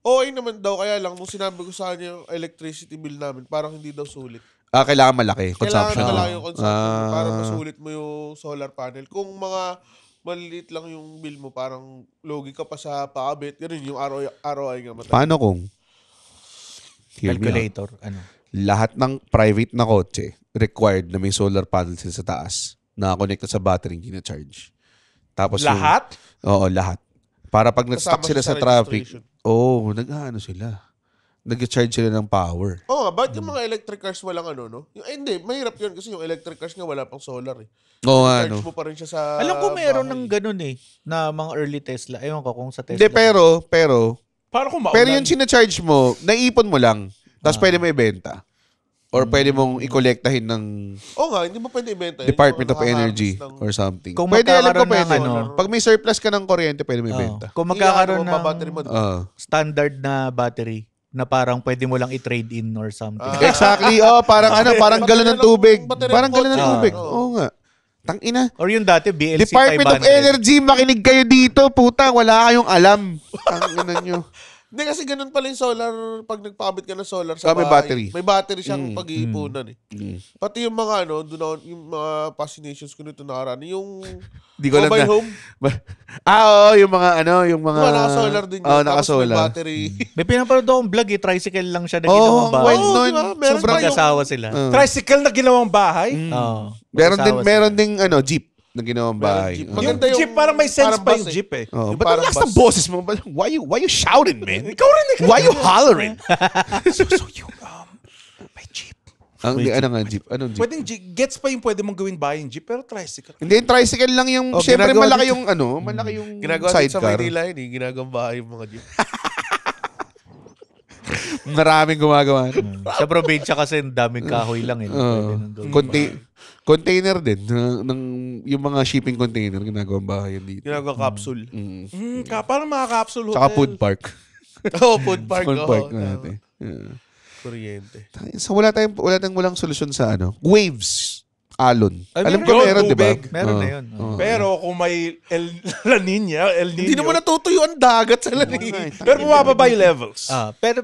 Okay naman daw, kaya lang nung sinabi ko sa kanya yung electricity bill namin, parang hindi daw sulit. Kailangan malaki. Consumption. Kailangan malaki yung consumption para masulit mo yung solar panel. Kung mga maliliit lang yung bill mo, parang logi ka pa sa paabit. Ganun yung ROI nga matagal. Paano kung calculator? Lahat ng private na kotse required na may solar panel sila sa taas na connected sa battery hindi na-charge. Tapos lahat? Oo, lahat. Para pag nag-stuck sila sa traffic, nag-ano sila. Nag-charge sila ng power. Bakit yung mga electric cars walang no? Hindi, mahirap yun kasi yung electric cars nga wala pang solar eh. Charge mo pa rin siya sa alam ko meron ng ganun na mga early Tesla. Ewan ko kung sa Tesla. Hindi, pero para kung pero yung sinacharge mo, naipon mo lang. Tapos pwede mo ibenta. Or pwede mong i-collectahin ng hindi mo pwede ibenta. Department of Energy or something. Kung pwede, alam ko magkakaroon pwede. ng Pag may surplus ka ng kuryente, pwede mo ibenta. Kung magkakaroon ng battery mo. standard na battery na parang pwede mo lang i-trade in or something. Exactly. Parang galon ng tubig. Parang galon ng tubig. Oo nga. Tangina. Or yung dati, BLC Department of 500. Energy, makinig kayo dito. Puta, wala kayong alam. Tangina nyo. Hindi kasi ganun pala yung solar pag nagpakabit ka ng solar sa may bahay. battery. May battery siyang pag-iipunan eh. Pati yung mga yung mga fascinations ko nito nakaraan, yung Di ko mobile alam na. home. Yung mga yung mga naka-solar din yun. Tapos naka-solar. may battery. May pinapanood akong vlog tricycle lang siya na ginawang bahay. diba? Meron Sobrang mag-asawa sila. Tricycle na ginawang bahay? Meron ding jeep na ginawang bahay. Yung jeep parang may sense pa yung jeep eh. Ba't ang lakas ng boses mo? Why you shouting, man? Ikaw rin. Why you hollering? so yung may jeep. Ano nga jeep? Anong jeep? Pwedeng gets pa yung pwede mong gawin bahay yung jeep pero tricycle. Hindi, yung tricycle lang yung syempre malaki yung malaki yung ginagawa sidecar. sa Maynila yun ginagawang bahay yung mga jeep. Maraming gumagawa. Sa probinsya kasi daming kahoy lang Container din ng yung mga shipping container ginagawang bahay dito. Ginagawang capsule. Parang mga capsule hotel. Saka food park. Food park. Food park natin. Kuryente. So walang solusyon sa waves. Alon. Alam ko meron, meron, di ba? Meron na yun. Pero kung may El Niño, hindi naman natutuyo ang dagat sa Lanina. Pero bumababa yung levels.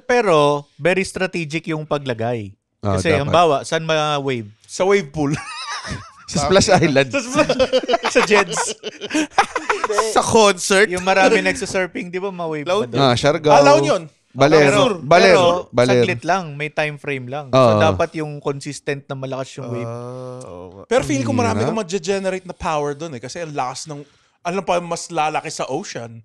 Pero very strategic yung paglagay. Kasi dapat. ang bawa, saan ma-wave? Sa wave pool. Sa Splash Island. Sa Jeds. Sa concert. Yung marami nagsasurfing, di ba ma-wave pa doon? Siargao. Alaw yun. Baler. Pero saglit lang, may time frame lang. So dapat yung consistent na malakas yung wave. Pero feeling ko marami kang mag-generate na power doon eh. Kasi ang lakas ng, alam pa, mas lalaki sa ocean.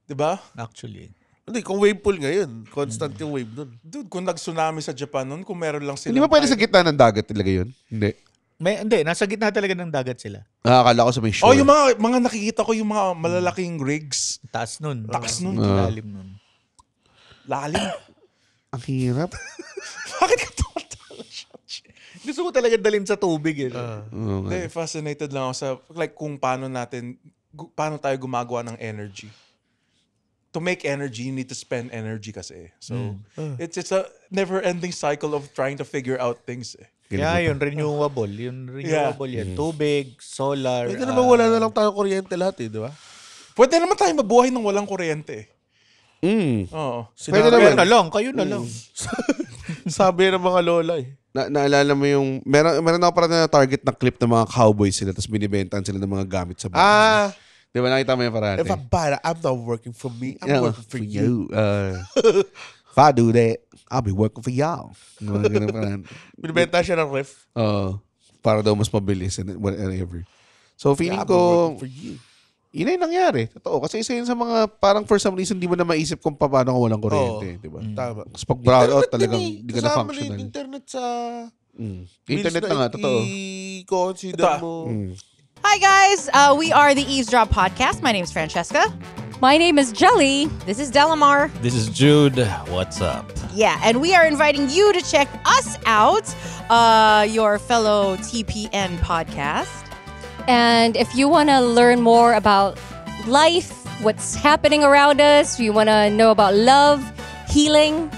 Diba? Actually. Hindi, kung wave pool ngayon, constant yung wave doon. Dude, kung nag-tsunami sa Japan noon, kung meron lang sila. Hindi ba pwede sa gitna ng dagat talaga yun? Hindi. Hindi, nasa gitna talaga ng dagat sila. Akala ko sa may shore. Yung mga nakikita ko yung mga malalaking rigs. Taas nun. Lalim nun. Lalim. Ang hirap. Bakit ka tumatala siya? Gusto ko talaga dalhin sa tubig eh. Hindi, fascinated lang ako sa kung paano tayo gumagawa ng energy. To make energy, you need to spend energy kasi. So, it's a never-ending cycle of trying to figure out things eh. Kaya yun, renewable. Yan. Tubig, solar. Pwede naman wala na lang tayo kuryente lahat di ba? Pwede naman tayo mabuhay ng walang kuryente eh. Oo. Pwede naman. Kayo na lang. Sabi ng mga lola eh. Naalala mo yung, meron ako parang na target na clip ng mga cowboys sila tapos binibentahan sila ng mga gamit sa bahay. Di ba nakita mo yung parate? If I'm bad, I'm not working for me. I'm working for you. If I do that, I'll be working for y'all. Binibenta siya ng ref. Para daw mas mabilis and whatever. So feeling I'm ko, working for you. Yun na yung nangyari. Totoo. Kasi isa yun sa mga, parang for some reason, di mo na maisip kung paano kung walang kuryente. Di ba? Tama. Kasi pag brownout talagang di ka na Kasama functional. yung internet sa... Internet na nga, totoo. I-consider mo. Hi guys, we are the Eavesdrop Podcast. My name is Francesca. My name is Jelly. This is Delamar. This is Jude. What's up? Yeah, and we are inviting you to check us out, your fellow TPN podcast. And if you want to learn more about life, what's happening around us, you want to know about love, healing,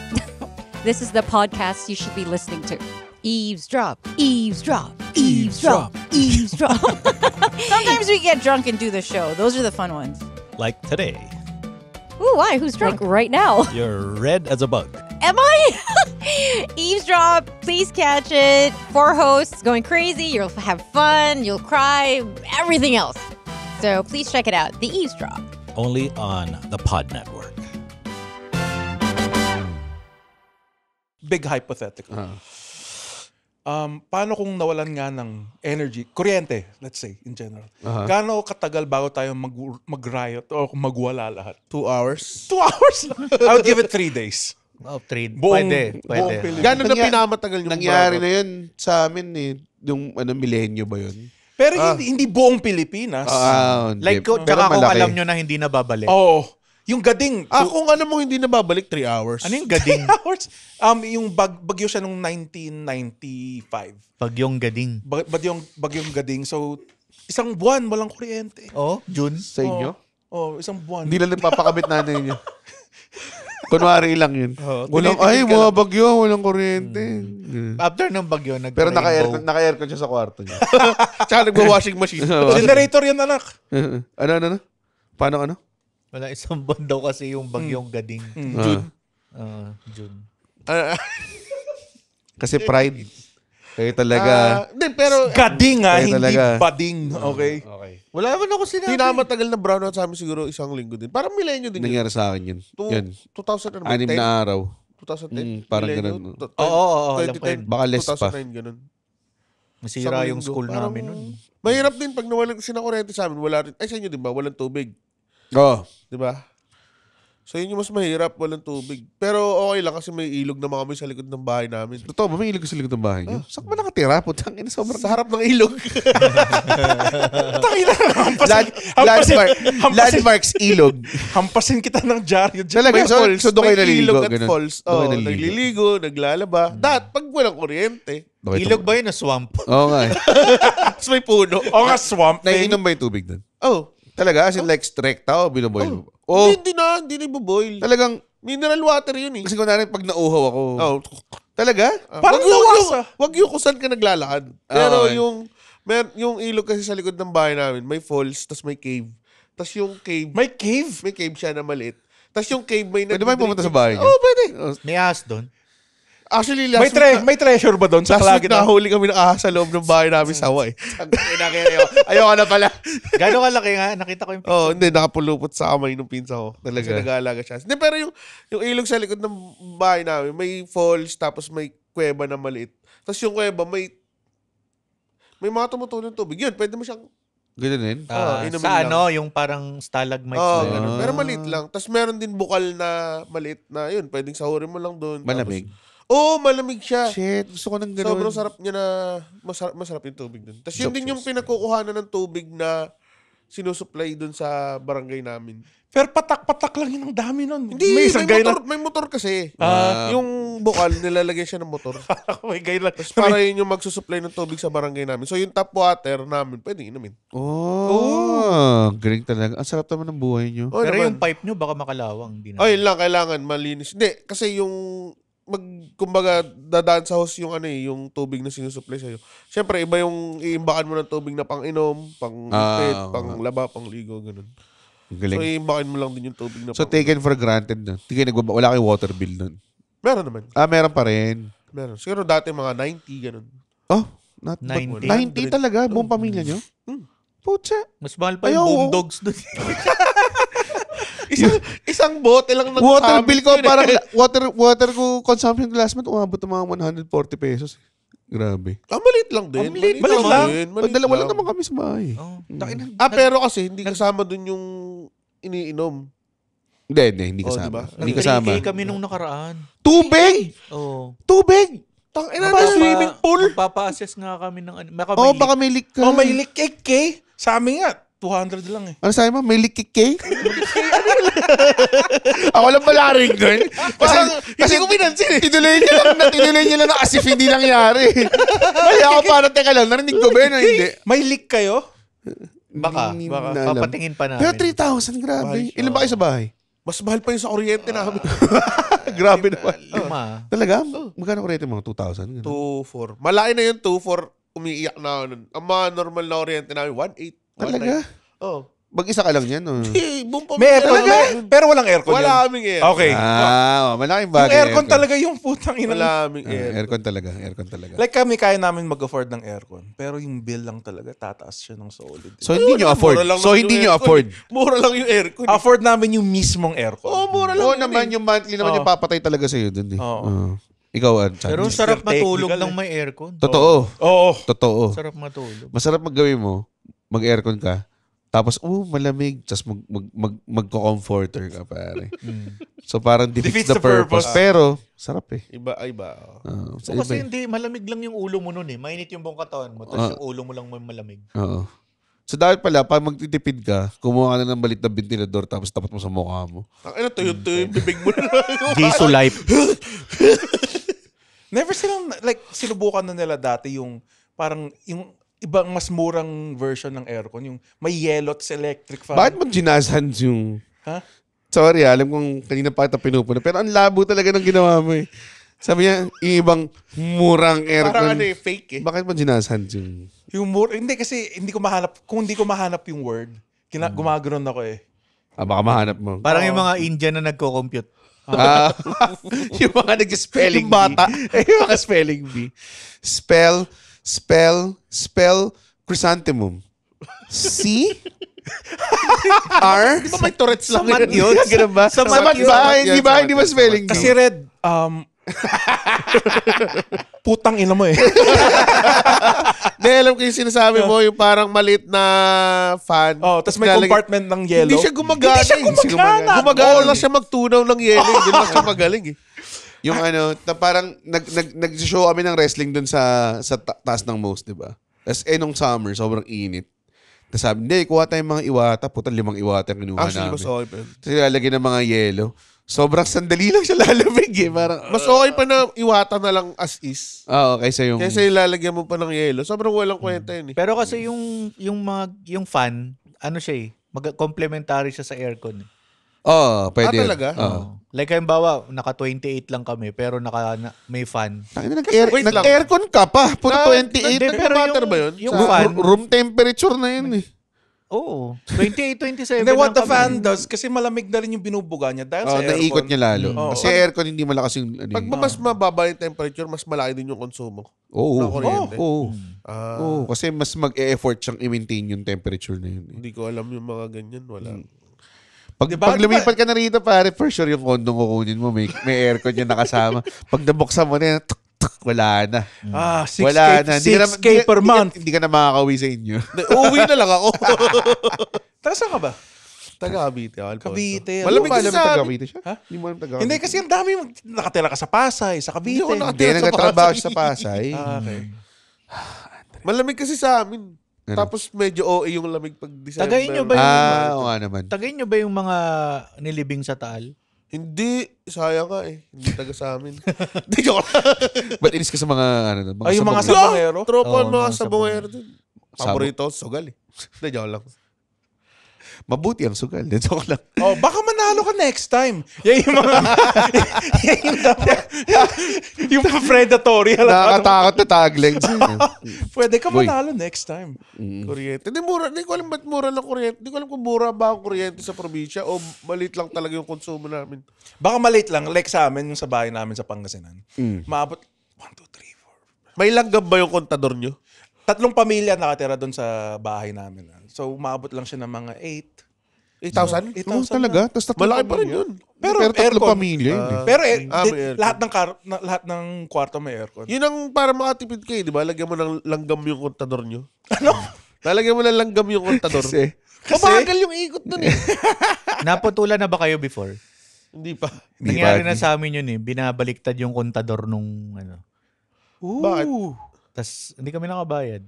this is the podcast you should be listening to. Eavesdrop, eavesdrop, eavesdrop, eavesdrop. Sometimes we get drunk and do the show. Those are the fun ones. Like today. Ooh, why? Who's drunk? Like right now. You're red as a bug. Am I? Eavesdrop, please catch it. 4 hosts going crazy. You'll have fun. You'll cry. Everything else. So please check it out. The Eavesdrop. Only on the Pod Network. Big hypothetical. Paano kung nawalan nga ng energy, kuryente, let's say, in general. Gaano katagal bago tayo mag-riot o magwala lahat? 2 hours. 2 hours lang. I would give it 3 days. Oh, trade. Buong Pwede. Pilipinas. Gano'n na pinamatagal yung Nangyari brownout? na yun sa amin eh. Yung milenyo ba yun? Pero hindi buong Pilipinas. Like, Pero tsaka kung malaki. alam nyo na hindi na babalik. Oo. Yung gading. Kung ano mo hindi nababalik, 3 hours. Ano yung gading? 3 hours. Yung bagyo siya nung 1995. Bagyong gading. Bagyong gading. So, isang buwan walang kuryente. Oh, June. Sa inyo? Isang buwan. Hindi lang nagpapakabit natin yun. Kunwari lang yun. Walang, tinitipid ka mga bagyo, walang kuryente. After ng bagyo, Pero nag-rainbow. naka-aircon siya sa kwarto niya. Tsaka nagwa-washing machine. Generator yan, anak. Ano? Paano ano? Wala, isang buwan daw kasi yung bagyong gading. June. June. Kasi pride. Kayo talaga. Hindi, pero Gading Kaya hindi talaga. bading. Okay. Wala naman ako sinabi. pinamatagal na brownout sa amin siguro isang linggo din. Parang milenyo din yun. nangyari sa akin yun. Yun. 2000 ano ba? 6 na araw. 2010? parang Milenyo? ganun. Oo, alam ko 2010, yun. Baka less pa. 2009, ganun. Masira Isang yung linggo. school Parang namin nun. Mahirap din pag nawalan sinakurente sa amin. Wala rin. Ay, sa inyo din ba? Walang tubig. Oo. Di ba? So yun yung mas mahirap, walang tubig. Pero okay lang kasi may ilog na mga kami sa likod ng bahay namin. Totoo ba? May ilog sa likod ng bahay niyo? Saan ba nakatira? Putang ina, sobrang... Sa harap ng ilog. Landmarks ilog. Hampasin kita ng dyaryo. Talaga, so doon kayo May naliligo. ilog at Ganun. falls. Doon kayo Oh, nagliligo, naglalaba. Pag walang kuryente, Doon kayo Ilog ba yun na swamp? Oo nga eh. tapos may puno. O nga, swamp thing. Naiinom ba yung tubig doon? Oh, Talaga? As in like rekta o binoboil mo? Oh, hindi na iboboil. talagang, Mineral water yun eh. kasi kunwari pag nauuhaw ako. Oh, Talaga? Parang wag lawasa. wag yung kung saan ka naglalakad. Pero okay. yung ilog kasi sa likod ng bahay namin, may falls, tas may cave. Tas yung cave, May cave. may cave siya na maliit. Tas yung cave may Pwede ba yung pumunta sa bahay niyo? Oo, pwede. May ahas doon. Actually, May treasure ba doon sa last week Kalagit? nahuli kami ng ahas sa loob ng bahay namin sa Hawaii. Ayoko na pala. Gano'ng kalaki nga? Nakita ko yung Oh, hindi, nakapulupot sa kamay ng pinsa ko. Talaga? Kasi nag-aalaga siya. Hindi, pero yung ilog sa likod ng bahay namin, may falls, tapos may kuweba na maliit. Tapos yung kuweba, may mga tumutulong tubig. Yun, pwede mo siyang Ganun din? inumin sa lang. yung parang stalagmites Oo, ba yun? ganun. Pero maliit lang. Tapos meron din bukal na maliit na yun. Pwedeng sahurin mo lang doon. Malamig? Oo, malamig siya. Shit, gusto ko ng ganun. Sobrang sarap niya na masarap yung tubig doon. Tapos yun din yung pinagkukuhanan ng tubig na sinusupply doon sa barangay namin. Pero patak-patak lang yun. Ang dami nun. Hindi, may motor kasi. Yung bukal, nilalagay siya ng motor. May guy lang. Tapos para yun yung magsusupply ng tubig sa barangay namin. So yung tap water namin, pwede inumin. Galing talaga. Ang sarap naman ng buhay niyo. Oh, Pero naman. yung pipe nyo baka makalawang. Hindi na. Oh, yun lang, kailangan malinis. Hindi, kasi yung kumbaga, dadaan sa hose yung yung tubig na sinusupply sa'yo. Siyempre, iba yung iimbakan mo ng tubig na pang-inom, pang-pit, pang-laba, pang-ligo, ganun. Galing. So, iimbakan mo lang din yung tubig na So, taken for granted na. Wala kayong water bill nun. Meron naman. Meron pa rin. Meron. Siguro dati mga 90, ganun. Oh, not 90. 90 talaga? Buong pamilya nyo? Putsa. Mas mahal pa Ayaw, yung Boomdogs doon. Isang bote lang ng Water sabit bill ko, yun eh. parang water ko consumption last month, umabot ng mga 140 pesos. Grabe. Maliit lang din. Maliit lang. Dalawa lang naman kami sa bahay. Pero kasi hindi kasama dun yung iniinom. Hindi kasama. Diba? Hindi kasama. Nag-3K kami nung nakaraan. Tubig! Oo. Tubig! Tangina na swimming pool. Magpapa-assess nga kami ng Baka may leak ka. may leak cake. Sa amin nga, 200 lang eh. Ano sabi mo? May leak cake? Ako lang pala rin doon. Kasi ko pinansin. Tinuloy niya lang na as if hindi nangyari. Kaya ako parang, teka lang, narinig ko ba yun? Hindi. May leak kayo? Baka. Papatingin pa namin. Pero 3,000, grabe. Ilan ba kayo sa bahay? Mas mahal pa yung sa kuryente namin. Grabe naman. 5. Talaga? Magkano kuryente mga 2,000? 2,400. Malaki na yung 2,400. Umiiyak na ako nun. Ang mga normal na kuryente namin, 1,800. Talaga? Oo. Mag-isa ka lang yan? Oh. May aircon. Pero walang aircon Wala yun. kaming aircon. Okay. Malaking Yung bagay. aircon talaga yung putang ina. Wala kaming aircon. Aircon talaga. Like kami, kaya namin mag-afford ng aircon. Pero yung bill lang talaga, tataas siya ng solid. So hindi nyo afford. Mura lang yung aircon. Afford namin yung mismong aircon. Mura lang. Oo naman, yung monthly naman yung papatay talaga sa'yo dun. Oo. Ikaw, Pero Charlie. sarap matulog technical ng may aircon. Totoo. Oo. Totoo. Sarap matulog. Masarap maggawin mo, mag-aircon ka, tapos, malamig, tapos magko-comforter ka, pare. So, parang defeats the purpose. Pero, sarap eh. Iba. So, kasi hindi, malamig lang yung ulo mo nun eh. Mainit yung buong katawan mo, tapos yung ulo mo lang may malamig. Oo. So, dapat pala, pag magtitipid ka, kumuha ka na ng balit na ventilador, tapos tapat mo sa mukha mo. Ano, tuyo-tuyo yung bibig mo na. Jisoo Life. Never silang, like, sinubukan na nila dati yung, parang, yung ibang mas murang version ng aircon, yung may yellow at electric fan. Bakit mo ginazhan yung... Ha? Sorry, alam kong kanina pa kita pinupuna, pero ang labo talaga ng ginawa mo eh. Sabi niya, yung ibang murang aircon. Parang ano fake eh. Bakit mo ginazhan yung... Yung hindi kasi, hindi ko mahanap yung word, gumagano'n ako eh. Baka mahanap mo. Parang yung mga Indian na nagko-compute. Yung mga nag-spelling bata. Yung mga spelling bee. Spell chrysanthemum. C R. Di ba may Tourette's lang? Samat yun? Ganun ba? Samat ba? Hindi ba spelling bee? Kasi Red, putang ina mo eh. Hindi, alam ko yung sinasabi mo, yung parang maliit na fan. Tapos may compartment ng yellow. Hindi siya gumagana. Gumagana lang siya magtunaw ng yellow. Hindi lang siya magaling eh. Yung parang nag-show kami ng wrestling dun sa taas ng most, di ba? Tapos nung summer, sobrang init. Tapos sabi, hindi, kuha tayong mga iwata. Puta, 5 iwata yung kinuha Actually, namin. mas okay pa yun. Tapos lalagyan ng mga yelo. Sobrang sandali lang siya lalamig eh. Parang, Mas okay pa na iwata na lang as is. kaysa yung... Kaysa ilalagyan mo pa ng yelo. Sobrang walang kwenta yun eh. Pero kasi yung fan, ano siya eh, complementary siya sa aircon eh. Pwede. Talaga? Like halimbawa, naka 28 lang kami pero may fan. Nag-aircon ka pa. Puta 28. pero matter ba yun? Yung Sa fan, room temperature na yun eh. oo. 28, 27 And then what lang the fan does, kasi malamig na rin yung binubuga niya dahil sa aircon. Naikot niya lalo. Kasi aircon hindi malakas yung... Pag mas mababa yung temperature, mas malaki din yung konsumo. Oo. ng kuryente. Oo. Kasi mas mag-e-effort siyang i-maintain yung temperature na yun. Hindi ko alam yung mga ganyan. Wala. Pag lumipat ka na rito, pare, for sure yung kondong kukunin mo, may aircon yung nakasama. Pag nabuksan mo na yan, wala na. 6K, Wala na. 6K per month. Hindi ka na makakauwi sa inyo. Uuwi na lang ako. Taga saan ka ba? Taga Cavite. Cavite. Malamig Hindi mo kasi alam sa taga Cavite siya? Ha? Hindi mo alam taga Hindi, kasi ang dami nakatira ka sa Pasay, sa Cavite. Hindi, nagtatrabaho siya sa Pasay. Okay. Malamig kasi sa amin. Tapos medyo OA yung lamig pag December. Tagayin nyo ba yung, oo nga naman. tagayin nyo ba yung mga nilibing sa Taal? Hindi. Sayang ka eh. Hindi taga sa amin. Hindi, joke lang. Ba't inis ka sa mga, Ay, yung mga sabong- sabongero? Tropa Oo, mga mga sabongero dun. Paborito, sugal eh. Hindi, joke lang. Mabuti ang sugal. Joke lang. Baka manalo ka next time. Yan yung mga... yung predatory. Nakakatakot na taglings. Pwede ka manalo next time. Kuryente. Hindi mura. Hindi ko alam ba't mura lang kuryente. Hindi ko alam kung mura ba ang kuryente sa probinsya o maliit lang talaga yung konsumo namin. Baka maliit lang. Like sa amin, yung sa bahay namin sa Pangasinan. Maabot 1, 2, 3, 4. May langgam ba yung kontador nyo? 3 pamilya nakatira doon sa bahay namin. So, umabot lang siya ng mga 8. 8,000? Oo, talaga? Tapos tatlong Malaki pa rin pamilya. yun. Pero tatlong aircon. pamilya yun eh. Pero may aircon. lahat ng kwarto may aircon. Yun ang para makatipid kayo, di ba? Lagyan mo ng langgam yung kontador nyo. Ano? Lalagyan mo ng langgam yung kontador. Kasi, Mabagal yung ikot nun eh. Naputulan na ba kayo before? Hindi pa. Nangyari na sa amin yun eh. Binabaliktad yung kontador nung ano. Bakit? Tas hindi kami nakabayad.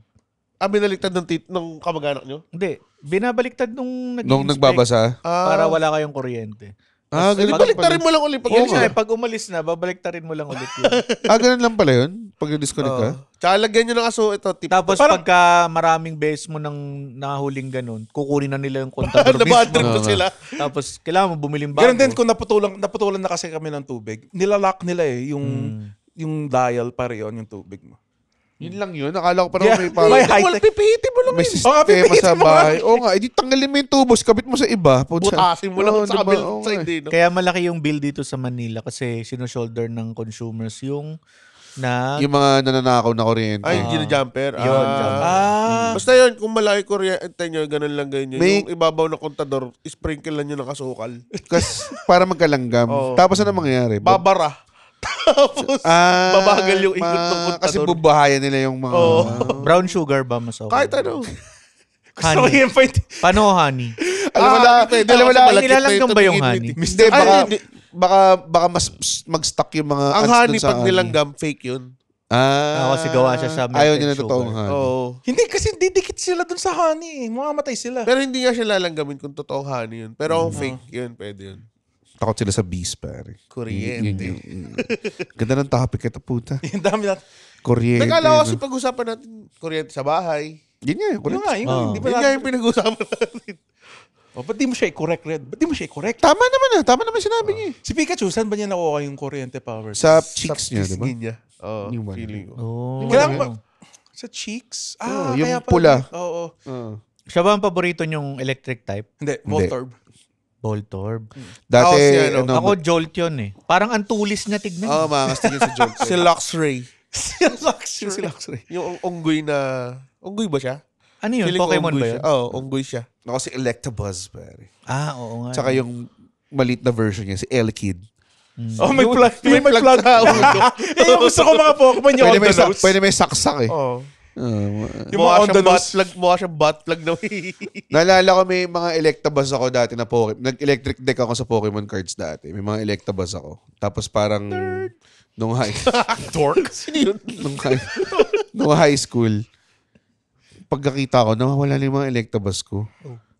Binaliktad ng kamag-anak nyo? Hindi. Binabaliktad nung nung nagbabasa, para wala kayong kuryente. Baliktarin mo lang ulit pag Oo ganun. nga, pag umalis na, babaliktarin mo lang ulit yun. ganun lang pala yun? Pag disconnect ka? Tsaka lagyan nyo ng aso, ito, tip. Tapos pagka maraming beses mo nang nahuling ganun, kukunin na nila yung kontador Nabad trip mismo. ko sila. Tapos kailangan mo bumiling bago. Ganun din kung naputulan na kasi kami ng tubig. Nilalock nila eh, yung dial para yon yung tubig mo. Yun lang yun. Nakala ko parang may May parang high-tech. Pipihitin mo lang. may sistema pipihitin sa mo bahay. Oo nga, edi tanggalin mo yung tubos, kabit mo sa iba. Butasin mo lang Oo, sa diba? kabilang Oo side nga. din. No? Kaya malaki yung bill dito sa Manila kasi sinoshoulder ng consumers yung Yung mga nananakaw na kuryente. Ay, gina-jumper. Yun, Basta yun, kung malaki kuryente nyo, ganun lang ganyan. May- Yung ibabaw na kontador, sprinkle lang nyo ng asukal. Kasi para magkalanggam. Oo. Tapos ano mangyayari? Babara. Tapos, babagal yung ikot ng kontador. Kasi bubahayan nila yung mga... brown sugar ba mas okay? Kahit ano. Gusto ko yung point. Paano honey? Alam mo na, pwede alam mo ako na, sa malakit nilalanggam na ba ito, yung tingin- honey? hindi, Ay, baka mas mag-stuck yung mga ang ants dun honey sa pag nilanggam, fake yun. Kasi gawa siya sa Ayaw melted niya na sugar. totoong honey. Oo. Hindi kasi didikit sila dun sa honey. Mamamatay sila. Pero hindi nga siya lalanggamin kung totoong honey yun. Pero kung fake yun, pwede yun. Takot sila sa bees, pare. Kuryente. Ganda ng topic ito, puta. Yung dami natin. Kuryente. Nagkala ko no? kasi pag-usapan natin kuryente sa bahay. Yun nga, Yun kuryente. nga, yun. Hindi pa Yun nga natin. yung pinag-usapan natin. Ba't di mo siya i-correct, Red? Ba't di mo siya i-correct? Tama naman sinabi niya. Si Pikachu, saan ba niya nakuha yung kuryente power? Sa cheeks niya, di ba? Pisngin niya. Oo, Yung one. feeling ko. Oh. Kailangan ba? Sa cheeks? yung kaya pala. pula. Oo. Siya ba ang paborito niyong electric type? Hindi, Voltorb. Voltorb. Dati, Ako si ano, Ako Jolt yun eh. Parang ang tulis niya tignan. Oo, makakastigil sa joke. Si Luxray. Si Luxury. Si Luxray. Yung unggoy na... Unggoy ba siya? Ano yun? Feeling ko Pokemon unggoy ba siya. yun? Oo, unggoy siya. Ako si Electabuzz, pare. Oo nga. Tsaka yung maliit na version niya, si Elekid. Oh, may plug. May plug sa ulo. Yung gusto ko mga Pokemon yung on the nose. Pwede may saksak eh. Oo. Yung mga on the nose. Mukha siyang butt plug na may... Naalala ko may mga Electabuzz ako dati na Pokemon. Nag-electric deck ako sa Pokemon cards dati. May mga Electabuzz ako. Tapos parang nung high Dork? Sino yun? nung high school, pagkakita ko, nawawala na yung mga Electabuzz ko.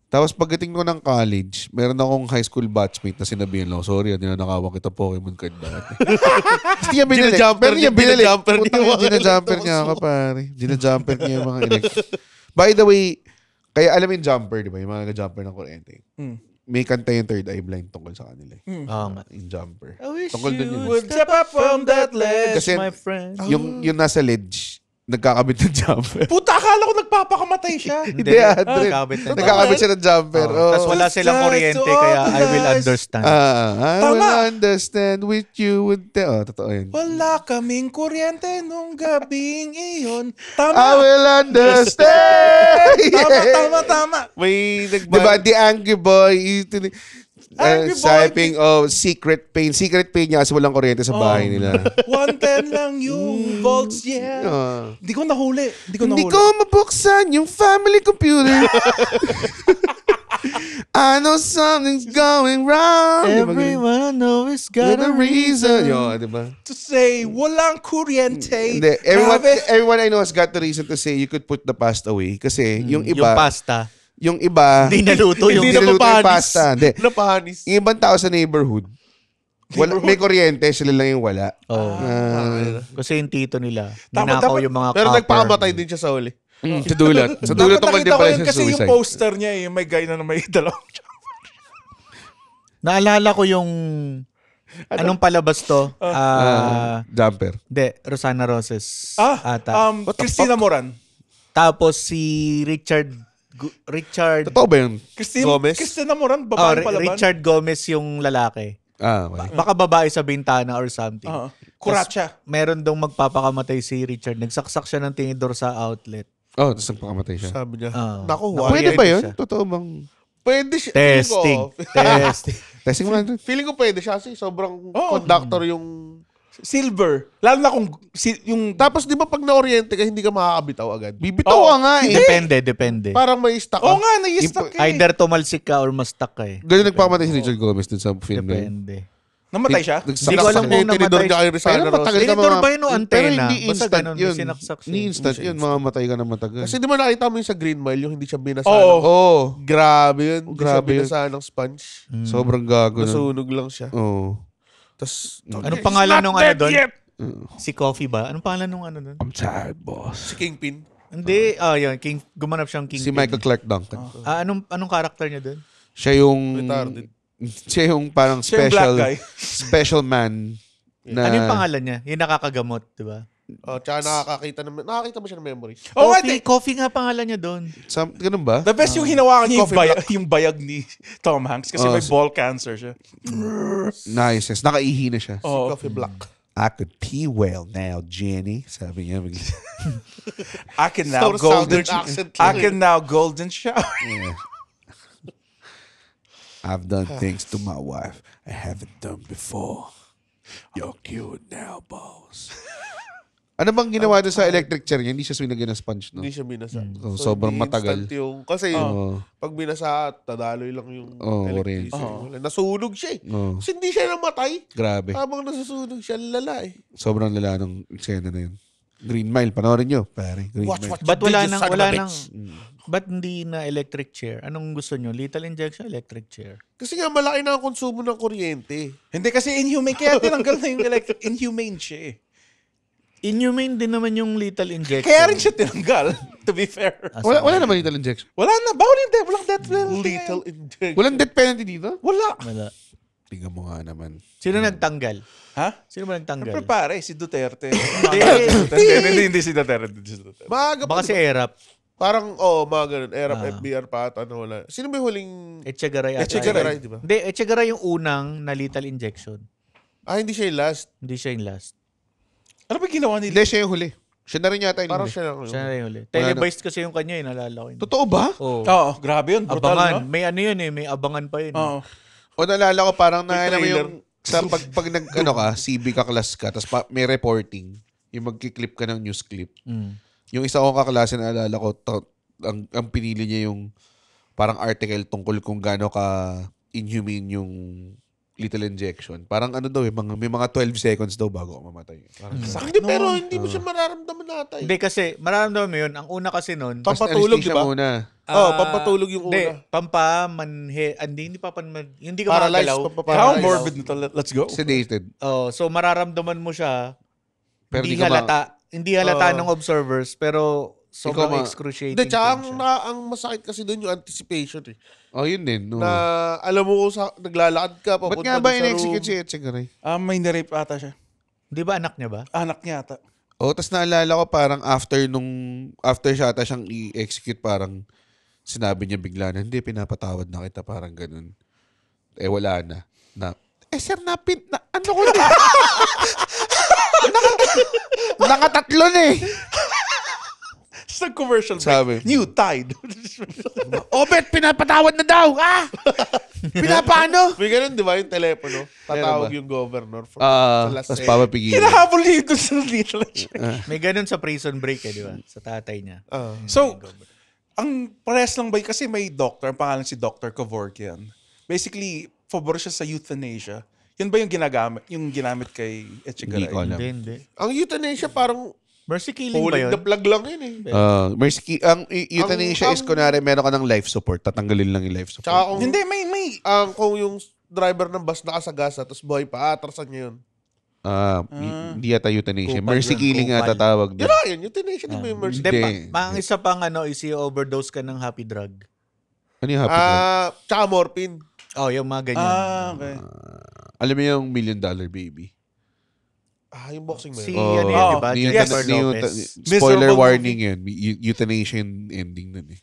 Tapos pagdating ko ng college, meron akong high school batchmate na sinabihan lang, sorry, hindi na nakawak kita Pokemon card dati. Hindi niya binili. Ginajumper Pero niya niya, binili. ginajumper niya Putang yung mga ginajumper niya ako, pare. Ginajumper niya yung mga By the way, kaya alam mo yung jumper, di ba? Yung mga jumper ng kuryente. May kanta yung Third Eye Blind tungkol sa kanila. Oo nga. Yung jumper. I wish Tungkol dun you yun. would step up from that ledge, Kasi my friend. yung nasa ledge, nagkakabit ng jumper. Puta, akala ko nagpapakamatay siya. Hindi, Adrian. Nagkakabit na. Nagkakabit siya ng jumper. Oh. Tapos wala silang kuryente, kaya I will understand. I will Tama. understand with you. Totoo yun. Wala kaming kuryente nung gabing iyon. I Tama. will understand. Tama. May Diba, the angry boy, Angry boy. typing, secret pain. Secret pain niya kasi walang kuryente sa bahay nila. 110 lang yung volts, yeah. Hindi ko nahuli. Hindi ko mabuksan yung family computer. I know something's going wrong. Everyone I know is Got got a a reason. reason. Yo, diba? To say, walang kuryente. Hindi. Grabe. Everyone I know has got the reason to say you could put the past away. Kasi yung Yung iba, pasta. yung iba, Hindi naluto yung hindi naluto yung pasta. Hindi. Napahanis. Yung ibang tao sa neighborhood, may kuryente, sila lang yung wala. Oh. Kasi yung tito nila, Dapat- ninakaw yung mga Pero copper. nagpakamatay din siya sa uli. Sa dulat. Sa dulat Dapat tungkol din nakita ko pala yun sa kasi yung suicide. poster niya, yung may guy na may dalawang. Naalala ko yung anong palabas to? Jumper. Hindi, Rosana Roses Ah, ata. Christina Moran. Tapos si Richard Totoo ba yun? Gomez? Christina Moran, babae palaban. Richard Gomez yung lalaki. Okay. Baka babae sa bintana or something. Kurat siya. Meron dong magpapakamatay si Richard. Nagsaksak siya ng tinidor sa outlet. Tapos nagpakamatay siya. Sabi niya. Ah. Naku, Naku, why? Pwede ba yun? siya. Totoo bang... Pwede siya. Testing. Testing mo natin. Feeling ko pwede siya kasi sobrang conductor yung... Silver. Lalo na kung yung... Tapos di ba pag na-oriente ka, hindi ka makakabitaw agad? Bibitaw ka nga eh. Depende. Parang may stuck ka. Oo nga, nai-stuck eh. Either tumalsik ka or ma-stuck ka eh. Ganun nagpakamatay si Richard Gomez dun sa film na yun. Depende. Namatay siya? Hindi ko alam kung Tinidor namatay. niya kay Rizana Pero matagal Rose. ka Tinidor ba yun o Pero antena? hindi Basta instant ganun, yun. sinaksak siya. Hindi instant yun. Mamamatay ka na matagal. Kasi di ba nakita mo yung sa Green Mile, yung hindi siya binasa. Oo. Grabe yun. Hindi siya Grabe yun. binasa ng sponge. Sobrang gago na. Nasunog lang siya. Oo. Tapos, Anong pangalan nung ano doon? Si Coffee ba? Anong pangalan nung ano doon? I'm tired, boss. si Kingpin. Hindi, yun. Gumanap siyang King. Si Michael Clark Duncan. Anong karakter niya doon? Siya yung... Retarded. Siya yung parang Siya yung black guy. special man. Na, Ano yung pangalan niya? Yung nakakagamot, di ba? Tsaka nakakita mo siya ng memories. Oo nga, Coffee nga pangalan niya doon. Ganun ba? the best yung hinawakan niya Coffee yung bayag ni Tom Hanks kasi may ball cancer siya. Nice. Yes. Nakaihi na siya. Coffee Black. I could pee well now, Jenny. Sabi niya. I can now golden shower. Yeah. I've done things to my wife I haven't done before. You're cute now, boss. Ano bang ginawa doon sa electric chair niya? Hindi siya swinagyan ng sponge, no? Hindi siya binasa. Sobrang hindi matagal. Kasi pag binasa, tadaloy lang yung electricity. Nasunog siya eh. Kasi hindi siya namatay. Grabe. Habang nasusunog siya, lala eh. Sobrang lala ng eksena na yun. Green Mile, panoorin nyo. Pare, Green Mile. Ba't wala nang ba't hindi na electric chair? Anong gusto nyo? Lethal injection, electric chair? Kasi nga malaki na ang konsumo ng kuryente. Hindi kasi inhumane. Kaya tinanggal na yung electric. Inhumane siya eh. Inhumane din naman yung lethal injection. Kaya rin siya tinanggal, to be fair. Wala naman lethal injection. Wala na. Bawal yung death. Walang death penalty. Lethal injection. Walang death penalty dito? Wala. Tingnan mo nga naman. Sino nagtanggal? Ha? Sino ba nagtanggal? Siyempre pare, si Duterte. Hindi si Duterte. Maaga Baka pa. si Erap. Parang, mga ganun. Erap, FBR pa ata. Wala. Sino ba yung huling... Echegaray ata. Echegaray, di ba? Hindi, Echegaray yung unang na lethal injection. Hindi siya yung last. Hindi siya yung last. Ano ba ginawa nila? Hindi, siya yung huli. Siya na rin yata yung Parang huli. siya lang. Siya na yung huli. Televised kasi yung kanya, nalala ko yun. Totoo ba? Oo, grabe yun. Brutal, Abangan. no? May ano yun eh, may abangan pa yun. Oo. O nalala ko parang naalala mo trailer. yung sa pag nag CB ka class ka tapos may reporting, yung magki-clip ka ng news clip. Yung isa kong kaklase naalala ko ang pinili niya yung parang article tungkol kung gaano ka inhumane yung lethal injection. Parang ano daw may mga 12 seconds daw bago ka mamatay. Parang Hindi, pero hindi mo siya mararamdaman nata eh. Hindi kasi, mararamdaman mo yun. Ang una kasi nun, Pampatulog, di ba? muna. Pampatulog yung hindi, una. hindi ka Paralyzed. makagalaw. How morbid nito. Let's go. Sedated. So mararamdaman mo siya, Pero hindi di ka halata ng observers, pero sobrang Ikaw excruciating. Hindi, tsaka din siya. ang masakit kasi doon yung anticipation eh. Yun din. No. Na alam mo kung naglalakad ka, Ba't papunta nga ba doon sa in-execute room. si Etchegaray? May nirape ata siya. Di ba anak niya ba? Anak niya ata. Tas naalala ko parang after siya ata siyang i-execute parang sinabi niya bigla na, hindi, pinapatawad na kita, parang ganun. Wala na. Sir, ano ko na? Nakatatlo na eh. Sa commercial break. Sabi. New Tide. Bet, pinapatawad na daw. Pinapaano? May ganun, di ba, yung telepono? Tatawag yung governor sa last Tapos second. papapigil. Hinahabol niya yung sa lethal injection. May ganun sa prison break di ba? Sa tatay niya. So, ang pares lang ba kasi may doctor, ang pangalan si Dr. Kevorkian. Basically, favor siya sa euthanasia. Yun ba yung ginamit kay Etchegaray? Hindi ko alam. Hindi. Ang euthanasia parang Mercy killing ba pulling yun? the plug lang yun eh. Ang euthanasia is kunwari meron ka ng life support. Tatanggalin lang yung life support. Tsaka kung, Hindi, may. kung yung driver ng bus nakasagasa tapos buhay pa, atrasan niya yun. Hindi yata euthanasia. Kupal Mercy yun, killing nga kupal. tatawag Yun doon. na yun, euthanasia din mo yung mercy. Hindi, ang isa pang is i-overdose ka ng happy drug. Ano yung happy drug? Tsaka morphine. Yung mga ganyan. Okay. Alam mo yung $1 Million Baby? Yung boxing man. Si ano yun, di ba? Jennifer Lopez. Spoiler Miserable warning yun. Euthanasia yung ending nun eh.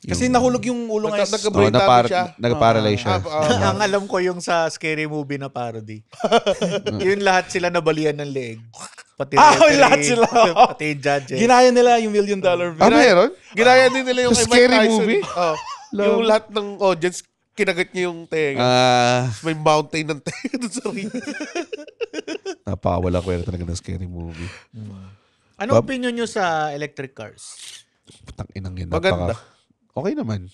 Kasi nahulog yung ulo ngayon. Nagka-brain damage siya. Nagparalyze siya. Ang alam ko yung sa scary movie na parody. Yun lahat sila nabalian ng leeg. Pati referee, lahat sila. Pati yung judges. Ginaya nila yung $1 Million Baby. Meron? Ginaya din nila yung Sa kay Mike scary Tyson. movie? Yung lahat ng audience, kinagat niya yung tenga. May mountain ng tenga doon sa ring. Napakawala kwenta talaga ng scary movie. Ano opinion nyo sa electric cars? Putang inang yun. Maganda. Okay naman.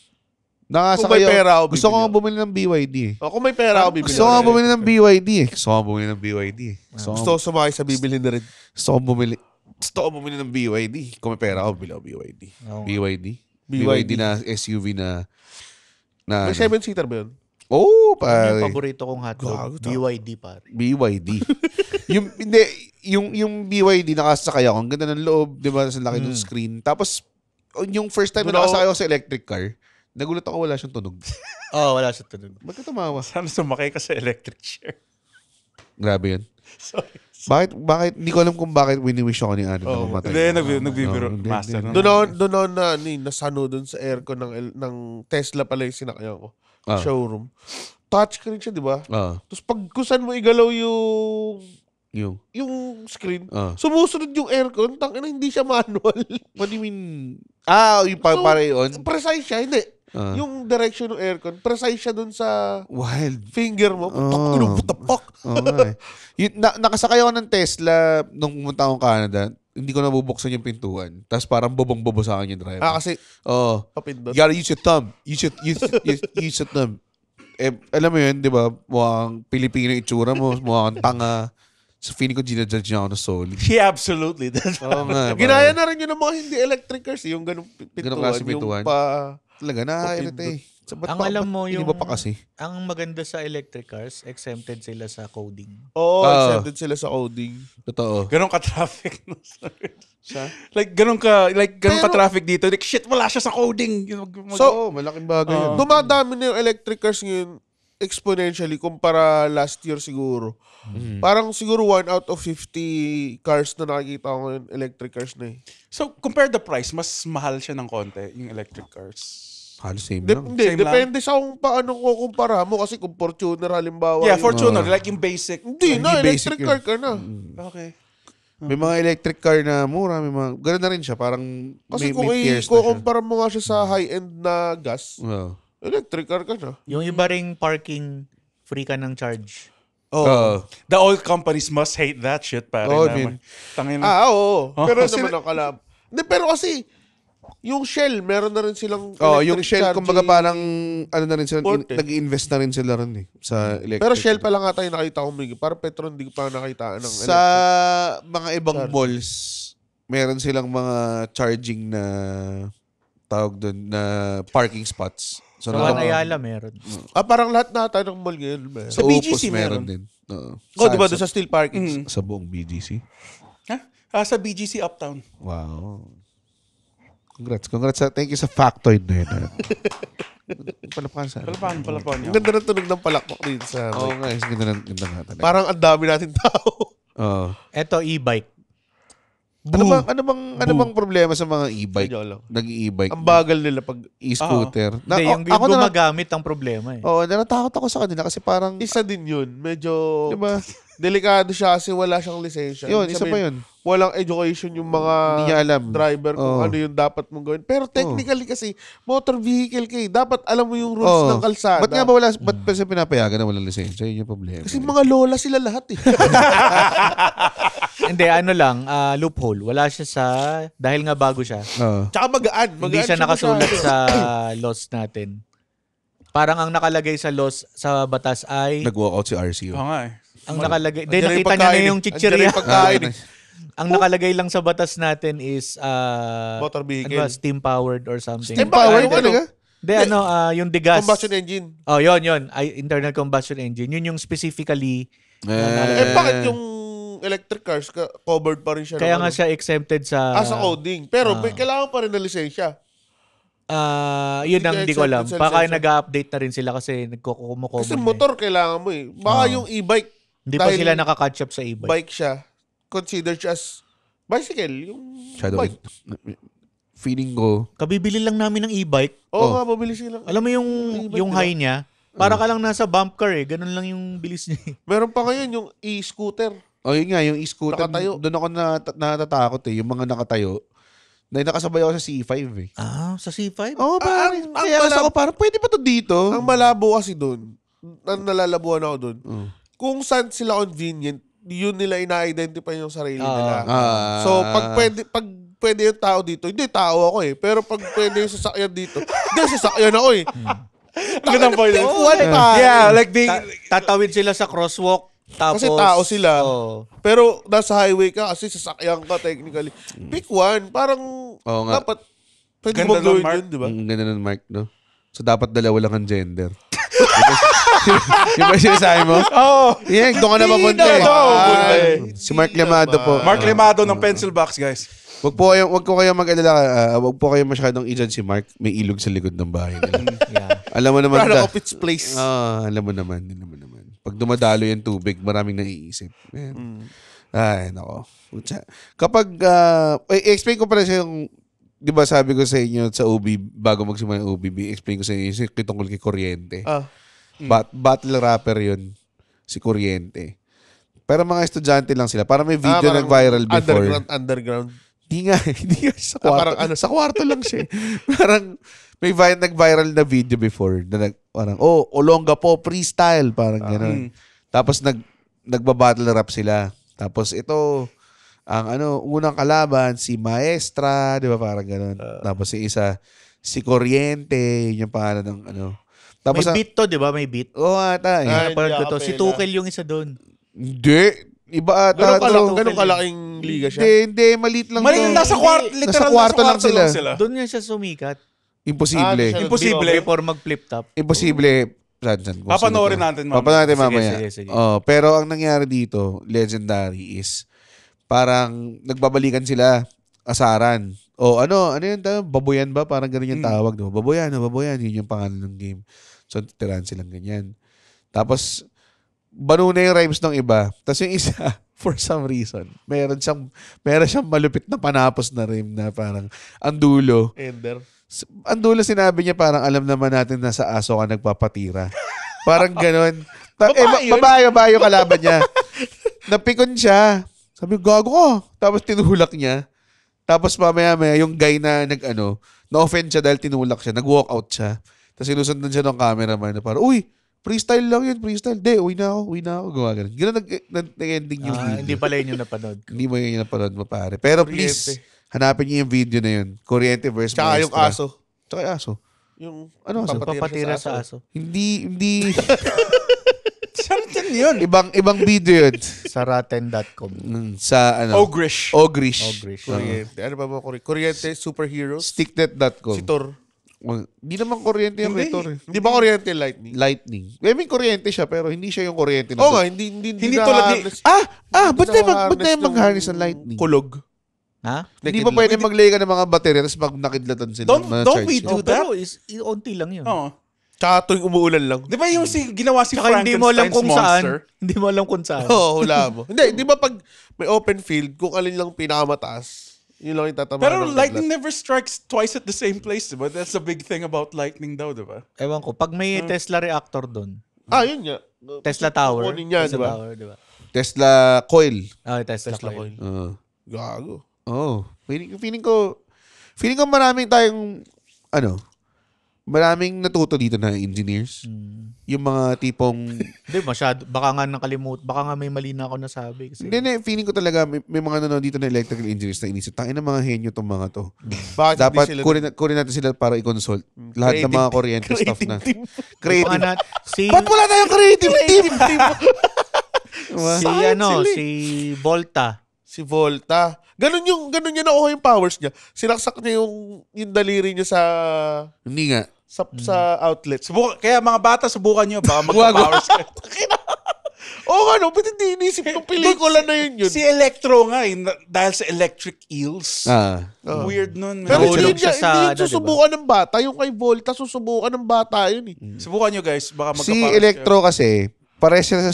Kung may pera ako, gusto ko nga bumili ng BYD eh. Kung may pera ako, bibili. Gusto ko nga bumili ng BYD eh. Gusto ko sumakay sa bibili na rin. Gusto ko bumili ng BYD. Kung may pera ako, bili ako BYD. BYD na SUV na may 7-seater ba yun? Oh, Yung pare. paborito kong hotdog. BYD, pare. BYD. yung BYD nakasakay ako. Ang ganda ng loob, di ba? Sa laki ng screen. Tapos, yung first time na nakasakay ako sa electric car, nagulat ako wala siyang tunog. Wala siyang tunog. Ba't ka tumawa? Sana sumakay ka sa electric chair. Grabe yun. Sorry. Bakit? Hindi ko alam kung bakit wini-wish ako ni Ano na mamatay. Hindi, nagbibiro. Master. Doon na nasano doon sa aircon ng Tesla pala yung sinakyan ko. Showroom. Touchscreen siya, di ba? Tapos pag kusan mo igalaw yung screen, sumusunod yung aircon, tangina hindi siya manual. What do you mean? Yung para yun? Precise siya, hindi. Yung direction ng aircon, precise siya dun sa wild finger mo. Putak. Nakasakay ako ng Tesla nung pumunta akong Canada. Hindi ko nabubuksan yung pintuan. Tapos parang bobong-bobo sa akin yung driver. Kasi you gotta use your thumb. Use your thumb. Alam mo yun, di ba? Mukhang Pilipino itsura mo. Mukhang tanga. So feeling ko ginajudge niya ako na solid. He absolutely does. Ginaya na rin yun ng mga hindi electric cars. Yung ganung pintuan. Talaga, nakakairit eh. Ang alam mo yung... Iba pa kasi. Ang maganda sa electric cars, exempted sila sa coding. Exempted sila sa coding. Totoo. Ganon ka-traffic. Ganon ka-traffic dito. Like, shit, wala siya sa coding. Malaking bagay yun. Dumadami na yung electric cars ngayon exponentially kumpara last year siguro. Parang siguro 1 out of 50 cars na nakikita ko ngayon, electric cars na eh. So, compare the price, mas mahal siya ng konti, yung electric cars. Halos same lang. Depende sa kung paano kukumpara mo kasi kung Fortuner halimbawa. Yeah, Fortuner, like yung basic. Hindi na, electric car ka na. Okay. May mga electric car na mura, may mga ganoon na rin siya, parang kasi kung tiers na siya. kukumpara mo nga siya sa high-end na gas, electric car ka na. Yung iba ring parking, free ka ng charge. The oil companies must hate that shit, pare. Oo. Pero naman ang kalab. Pero kasi, yung Shell, meron na rin silang electric yung Shell, charging. kumbaga parang, nag-i-invest na rin sila rin sa electric. Pero Shell pa lang nga tayo nakita ko, parang Petron, hindi ko pa nakitaan ng electric. Sa mga ibang malls, meron silang mga charging na, tawag doon, na parking spots. So, Ayala meron. Parang lahat na tayo ng mall ngayon. Sa BGC meron din. Diba doon sa steel parking? Sa buong BGC? Sa BGC Uptown. Wow. Congrats. Thank you sa factoid na yun. Palapakan sa Palapakan. Ang ganda ng tunog ng palakpak dito sa... guys. Ganda nga talaga. Parang ang dami natin tao. Eto, e-bike. Ano bang problema sa mga e-bike? Nag-e-bike. Ang bagal nila pag e-scooter. Hindi, yung gumagamit ang problema eh. Natatakot ako sa kanila kasi parang... Isa din yun. Medyo... Diba? Delikado siya kasi wala siyang lisensya. Yun, isa pa yun. Walang education yung mga hindi niya alam. Driver kung ano yung dapat mong gawin. Pero technically kasi, motor vehicle kayo. Dapat alam mo yung rules ng kalsada. Ba't nga ba ba't pa siya pinapayagan na walang lisensya? Yun yung problema. Kasi mga lola sila lahat eh. Hindi, loophole. Wala siya dahil nga bago siya. Tsaka magaan. Hindi siya nakasulat sa laws natin. Parang ang nakalagay sa laws sa batas ay... Nag-walkout si RCO. Oo nga eh. Ang nakalagay... nakita niya na yung chichirya. Ang nakalagay lang sa batas natin is... motor vehicle. Steam-powered or something. Steam-powered talaga? Hindi, yung degas. Combustion engine. Yun. Internal combustion engine. Yun yung specifically... bakit yung electric cars covered pa rin siya? Kaya nga siya exempted sa... sa coding. Pero kailangan pa rin na lisensya. Yun ang hindi ko alam. Baka nag-update na rin sila kasi nagkukumo-common. Kasi motor kailangan mo eh. Baka yung e-bike. Hindi pa sila nakaka-catch up sa e-bike. Bike siya. Considered siya as bicycle. Yung bike. Feeling ko. Kabibili lang namin ng e-bike. Nga, mabili sila. Alam mo yung high niya? Para ka lang nasa bump car eh. Ganun lang yung bilis niya. Meron pa ngayon yung e-scooter. Yun nga, yung e-scooter. Nakatayo. Doon ako natatakot eh. Yung mga nakatayo. Dahil nakasabay ako sa C5 eh. Sa C5? Oo, parang. Kaya kasi ako parang, pwede pa to dito. Ang malabo kasi doon, nalalabuan ako doon. Kung saan sila convenient, yun nila ina-identify yung sarili nila. So, pag pwede yung tao dito, hindi, tao ako eh. Pero pag pwede yung sasakyan dito, hindi, sasakyan ako eh. Ang gandang point. Yeah, like Tatawid sila sa crosswalk. Tapos, kasi tao sila. Oh. Pero nasa highway ka kasi sasakyan ka technically. Pick one. Parang dapat pwede mo gawin yun, di ba? Ang ganda ng Mark, no? So, dapat dalawa lang ang gender. Yung ba sinasabi mo? Oo. Yeah, doon ka na mapunta eh. Si Mark Limado po. Mark Limado ng Pencil Box, guys. Wag ko kayong mag-alala. Wag po kayong masyadong i-judge si Mark. May ilog sa likod ng bahay nila. Alam mo naman. Product of its place. Alam mo naman. Pag dumadalo yung tubig, maraming naiisip. Ay, nako. Kapag, explain ko pala siya yung, di ba sabi ko sa inyo sa OB, bago magsimula ng OBB, explain ko sa inyo yung tungkol kay Kuryente. Battle rapper yun, si Kuryente. Pero mga estudyante lang sila. Para may video nag-viral before. Underground. Hindi nga sa kwarto. Sa kwarto lang siya. Parang may nag-viral na video before na parang, Olonga po, freestyle. Parang gano'n. Tapos nagbabattle rap sila. Tapos ito, ang unang kalaban, si Maestra, di ba parang gano'n. Tapos isa, si Kuryente, yun yung pangalan ng Tapos, may beat to, di ba? May beat. Oo, ata. Si Tukel yung isa doon. Hindi. Iba ata. Ganun kalaking liga siya? Hindi. Maliit lang. Nasa kwarto lang sila. Doon nga siya sumikat. Imposible. Imposible. Before mag-flip top. Imposible. Papanoorin natin mamaya. Sige. Pero ang nangyari dito, legendary is, parang nagbabalikan sila, asaran. Ano yun? Baboyan ba? Parang ganun yung tawag. No? Baboyan. Yun yung pangalan ng game. So, tirahan silang ganyan. Tapos, banu na yung rhymes ng iba. Tapos yung isa, for some reason, meron siyang malupit na panapos na rhyme na parang ang dulo. Ang dulo sinabi niya parang alam naman natin na sa aso ka nagpapatira. Parang ganon. Babae yung kalaban niya. Napikon siya. Sabi, gago ko. Tapos tinulak niya. Tapos mamaya yung guy na na-offend siya dahil tinulak siya. Nag-walk out siya. Tapos sinusundan siya ng cameraman na parang, uy, freestyle lang yun, freestyle. Uwi na ako. Gawa ganun. Ganun nag-ending yung video. Hindi pala yun yung napanood. Hindi mo yun yung napanood mo, pare. Pero please, hanapin niyo yung video na yun. Kuryente versus Maestra. Tsaka yung aso. Tsaka yung aso. Yung papatira sa aso. Hindi. Saan yun? Ibang video yun. Sa Rotten.com. Sa Ogrish. Kuryente. Ano ba mo? Kuryente Superheroes? Sticknet.com. Si Thor. Hindi naman kuryente yung Thor. Hindi ba kuryente lightning? I mean, kuryente siya, pero hindi siya yung kuryente. Oo nga, hindi tulad ni... Ba't tayo mag-harness ng lightning? Kulog. Ha? Hindi ba pwede mag-lay ka ng mga baterya tapos pag nakidlatan sila? Don't we do that? Pero onti lang yun. Oo. Tsaka tuwing umuulan lang. Di ba yung ginawa si Tsaka hindi mo alam Frankenstein's kung monster? saan. Hindi mo alam kung saan. Oo, hula mo. Hindi, di ba pag may open field, kung alin lang pinakamataas, yun lang yung tatamaan. Pero lightning never strikes twice at the same place, diba? That's the big thing about lightning daw, diba? Ewan ko. Pag may Tesla reactor doon. Yun nga. Tesla Tower. Kunin niya, Tesla diba? Tower, diba? Tesla coil. Tesla coil. Gago. Feeling ko maraming natuto dito na engineers. Yung mga tipong... Hindi, masyado. Baka nga may mali na ako nasabi. Kasi... Hindi, feeling ko talaga may mga nanonood dito na electrical engineers na inisip, tangin na mga henyo tong mga to. Dapat kunin natin sila para i-consult. Lahat ng mga kuryente stuff na. Creative. Ba't wala tayong creative team? Si Volta. Si Volta. Ganun niya nakuha yung powers niya. Sinaksak niya yung daliri niya sa... Hindi nga. Sa outlet. Kaya mga bata, subukan nyo. Baka magpa-powers kayo. Ba't hindi inisip ng pelikula na yun? Si Electro nga, dahil sa electric eels. Weird nun. Pero Nahulog hindi yun susubukan ng bata. Yung kay Volta, susubukan ng bata yun. Subukan nyo guys. Baka magpa-powers si Electro kasi, pares siya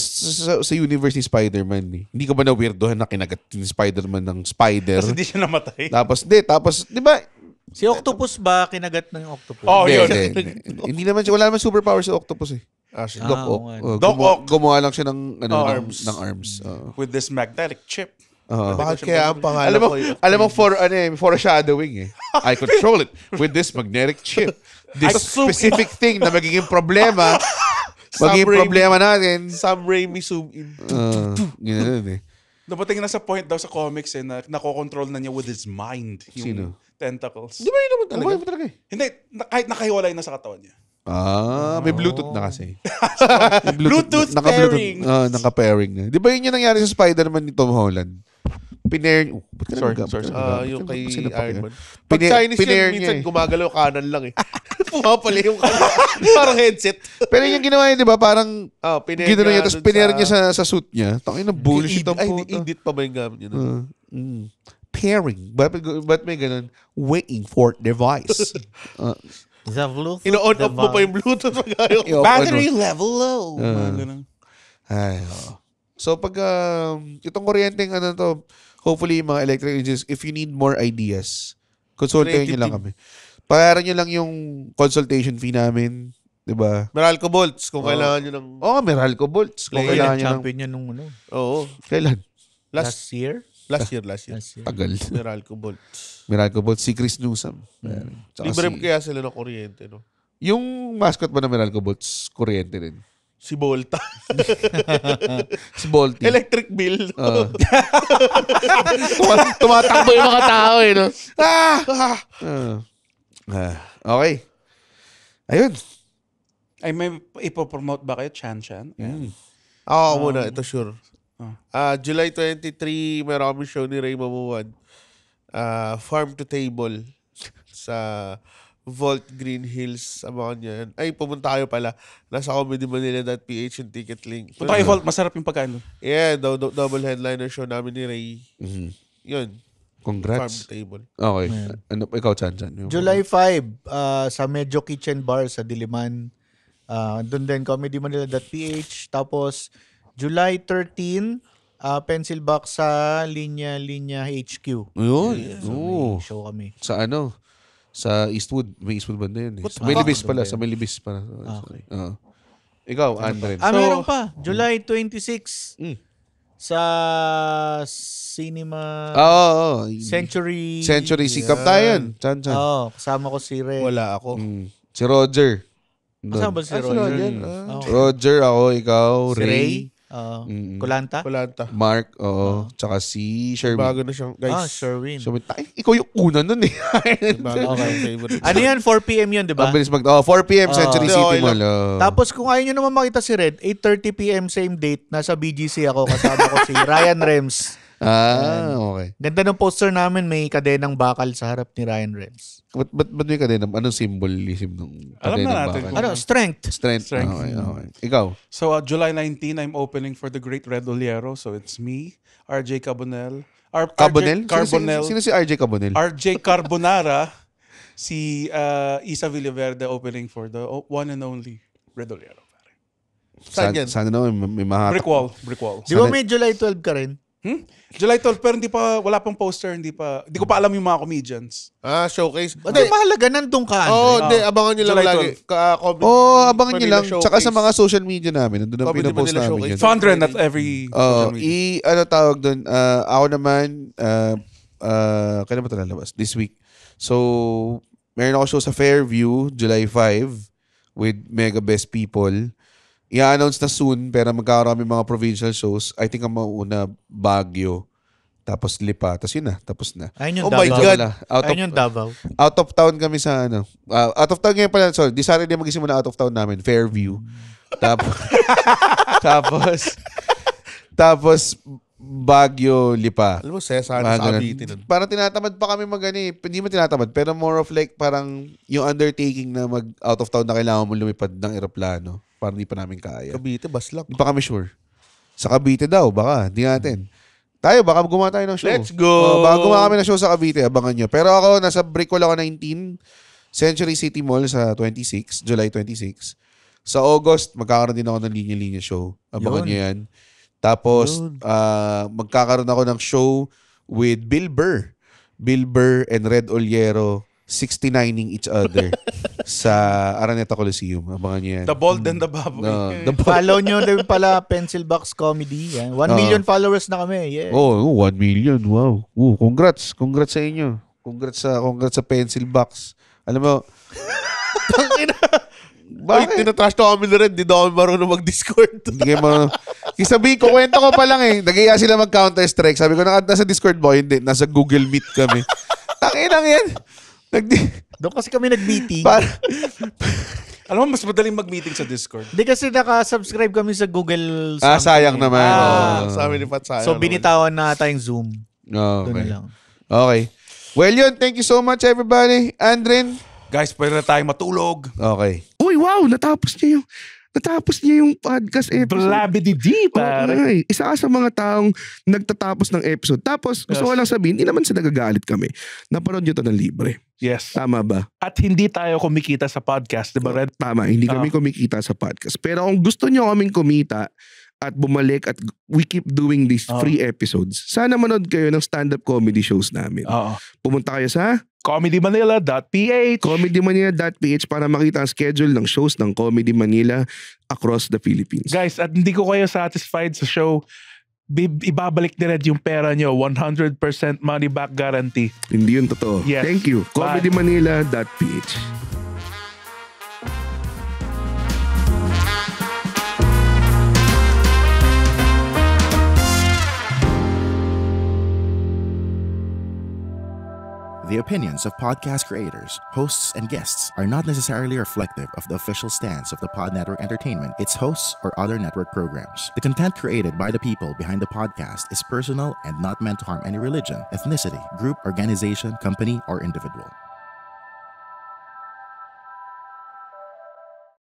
sa universe ni Spider-Man. Hindi ka ba na-weirdohan na kinagat ni Spider-Man ng spider? Kasi hindi siya namatay. Tapos, di ba? Si Octopus ba kinagat ng Octopus? Yun. Hindi naman siya, wala naman superpower sa Octopus eh. Doc Ock. Gumawa lang siya ng arms. With this magnetic chip. Bakit kaya ang pangalan ko? Alam mo foreshadowing eh. I control it with this magnetic chip. This specific thing na magiging problema. Magiging problema natin. Sam Raimi zoom in. Ganun eh. Dapating na sa point daw sa comics na nakokontrol na niya with his mind. Yung Sino? Tentacles. Di ba yun naman talaga? Talaga eh. Hindi, kahit nakahiwalay na sa katawan niya. May Bluetooth na kasi. Bluetooth pairing. Naka-pairing na. Di ba yun yung nangyari sa Spider-Man ni Tom Holland? Pinair... Sorry. Yung kay Iron Man. Pag Chinese yun, minsan gumagalaw kanan lang eh. Pumapala yung kanan. Parang headset. Pero yung ginawa niya, di ba? Parang ginawa niya, tapos pinair niya sa suit niya. Tangin na bullshit ang puta. Edit pa ba yung gamit niya? Pairing. Ba't may ganun? Waiting for device. The Bluetooth. Ino-on off mo pa yung Bluetooth. Battery level low. So pag itong kuryenteng hopefully mga electric engineers, if you need more ideas, consultahin nyo lang kami. Pagaran nyo lang yung consultation fee namin. Diba? Meralco Bolts kung kailangan nyo ng... Meralco Bolts. Kung kailangan nyo champion niya nung Oo. Kailan? last year. Last year. Tagal. Meralco Bolts. Meralco Bolts. Si Chris Newsom. Libre kaya sila ng kuryente, no? Yung mascot ba ng Meralco Bolts, kuryente rin. Si Volta. Si Volty. Electric bill. Tumatakbo yung mga tao eh, no? Okay. Ayun. Ay, may ipopromote ba kayo? Chan? Ako muna, ito sure. July 23, meron kami show ni Ray Mamuwan. Farm to Table sa Vault Green Hills. Abangan nyo yan. Ay, pumunta kayo pala. Nasa comedymanila.ph yung ticket link. Punta kayo Vault, masarap yung pagkain. Yeah, double headliner show namin ni Ray. Yun. Congrats. Farm to Table. Okay. Ano, ikaw, Chan? July 5, sa Medyo Kitchen Bar sa Diliman. Doon din, comedymanila.ph. Tapos, July 13, Pencil Box sa Linya HQ. Yun. Show kami. Sa ano? Sa Eastwood. May Eastwood banda yun eh. Sa Melibis pala. Sa Melibis pala. Okay. Ikaw, Andren. Meron pa. July 26. Sa Cinema Century. Sikap tayo yun. Chan. Kasama ko si Red. Wala ako. Si Roger. Kasama ba si Roger? Roger, ako, ikaw, Si Ray. Kulanta? Mark, tsaka si Sherwin. Bago na siyang, guys. Sherwin. Ikaw yung una nun eh. Ano yan? 4 p.m. yun, di ba? 4 p.m. Century City Mall. Tapos kung ayaw nyo naman makita si Red, 8:30 p.m. same date, nasa BGC ako, kasama ko si Ryan Rems. Okay. Ganda ng poster namin, may kadenang bakal sa harap ni Ryan Rems. Ba't may kadena? Anong symbolism ng alam na natin. Strength. Okay. Ikaw? So, July 19, I'm opening for the Great Red Oliero. So, it's me, RJ Carbonell. Carbonell? Sino si RJ Carbonell? RJ Carbonara, si Isa Villaverde opening for the one and only Red Oliero. Saan yan? Sana naman may mahatak. Brick wall. Di ba may July 12 ka rin? July 12, pero wala pang poster, hindi ko pa alam yung mga comedians. Showcase. Hindi, mahalaga, nandun ka, Andre. Abangan nyo lang July lagi. Abangan nyo lang. Tsaka sa mga social media namin, nandun ang pinapost namin. Fondren at every social media. Tawag doon, ako naman, kailan ba ito lalabas? This week. So, meron ako show sa Fairview, July 5, with Mega Best People. I-announce na soon, pero magkakaroon kami mga provincial shows. I think ang mauna, Baguio, tapos Lipa, tapos yun na, tapos na. Ayun yung Oh my God. Ayun yung Davao. Out of town kami sa ano. Out of town ngayon pala, sorry, di Saturday mag-isimula out of town namin, Fairview. Tapos Baguio, Lipa. Alam mo, sana sa Abitin. Parang tinatamad pa kami hindi mo tinatamad, pero more of like parang yung undertaking na mag out of town na kailangan mo lumipad ng eroplano. Parang di pa namin kaya. Cavite, Baslak. Hindi pa kami sure. Sa Cavite daw, baka. Di natin. Tayo, baka gumawa tayo ng show. Let's go! Baka gumawa kami ng show sa Cavite, abangan nyo. Pero ako, nasa Brickell ako 19, Century City Mall sa 26, July 26. Sa August, magkakaroon din ako ng linya-linya show. Abangan nyo yan. Tapos, magkakaroon ako ng show with Bill Burr. Bill Burr and Red Oliero 69ing each other sa Araneta Coliseum. Abangan niyo yan. The Bold and the Baboy. Follow nyo din pala Pencil Box Comedy. Yan. 1 million followers na kami. Yeah. Oh, 1 million. Wow. Congrats. Congrats sa inyo. Congrats sa Pencil Box. Alam mo, bakit? Tinatrash to kami na rin. Di daw kami marunong mag-Discord. Hindi kayo marunong. Isabihin ko, kwento ko pa lang eh. Nag-iya sila mag-Counter-Strike. Sabi ko, nasa Discord mo. Hindi, nasa Google Meet kami. Takinang yan. Doon kasi kami nag-meeting. Alam mo, mas madaling mag-meeting sa Discord. Hindi kasi naka-subscribe kami sa Google. Sayang naman. Sa amin ni Pat, sayang. So, binitawan na tayong Zoom. Okay. Doon na lang. Okay. Well, yun. Thank you so much, everybody. Andren? Guys, pwede na tayong matulog. Okay. Uy, wow! Natapos niya yung podcast episode. Blabidi-di, pare. Okay. Isa ka sa mga taong nagtatapos ng episode. Tapos, gusto ko lang sabihin, hindi naman sa nagagalit kami. Napanood nyo to ng libre. Yes. Tama ba? At hindi tayo kumikita sa podcast, di ba, Red? Tama, hindi kami kumikita sa podcast. Pero kung gusto nyo kaming kumita at bumalik at we keep doing these free episodes, sana manood kayo ng stand-up comedy shows namin. Pumunta kayo sa comedymanila.ph para makita ang schedule ng shows ng Comedy Manila across the Philippines. Guys, at hindi ko kayo satisfied sa show, ibabalik nila yung pera nyo. 100% money back guarantee. Hindi yun totoo. Yes. Thank you. comedymanila.ph. The opinions of podcast creators, hosts, and guests are not necessarily reflective of the official stance of the Pod Network Entertainment, its hosts, or other network programs. The content created by the people behind the podcast is personal and not meant to harm any religion, ethnicity, group, organization, company, or individual.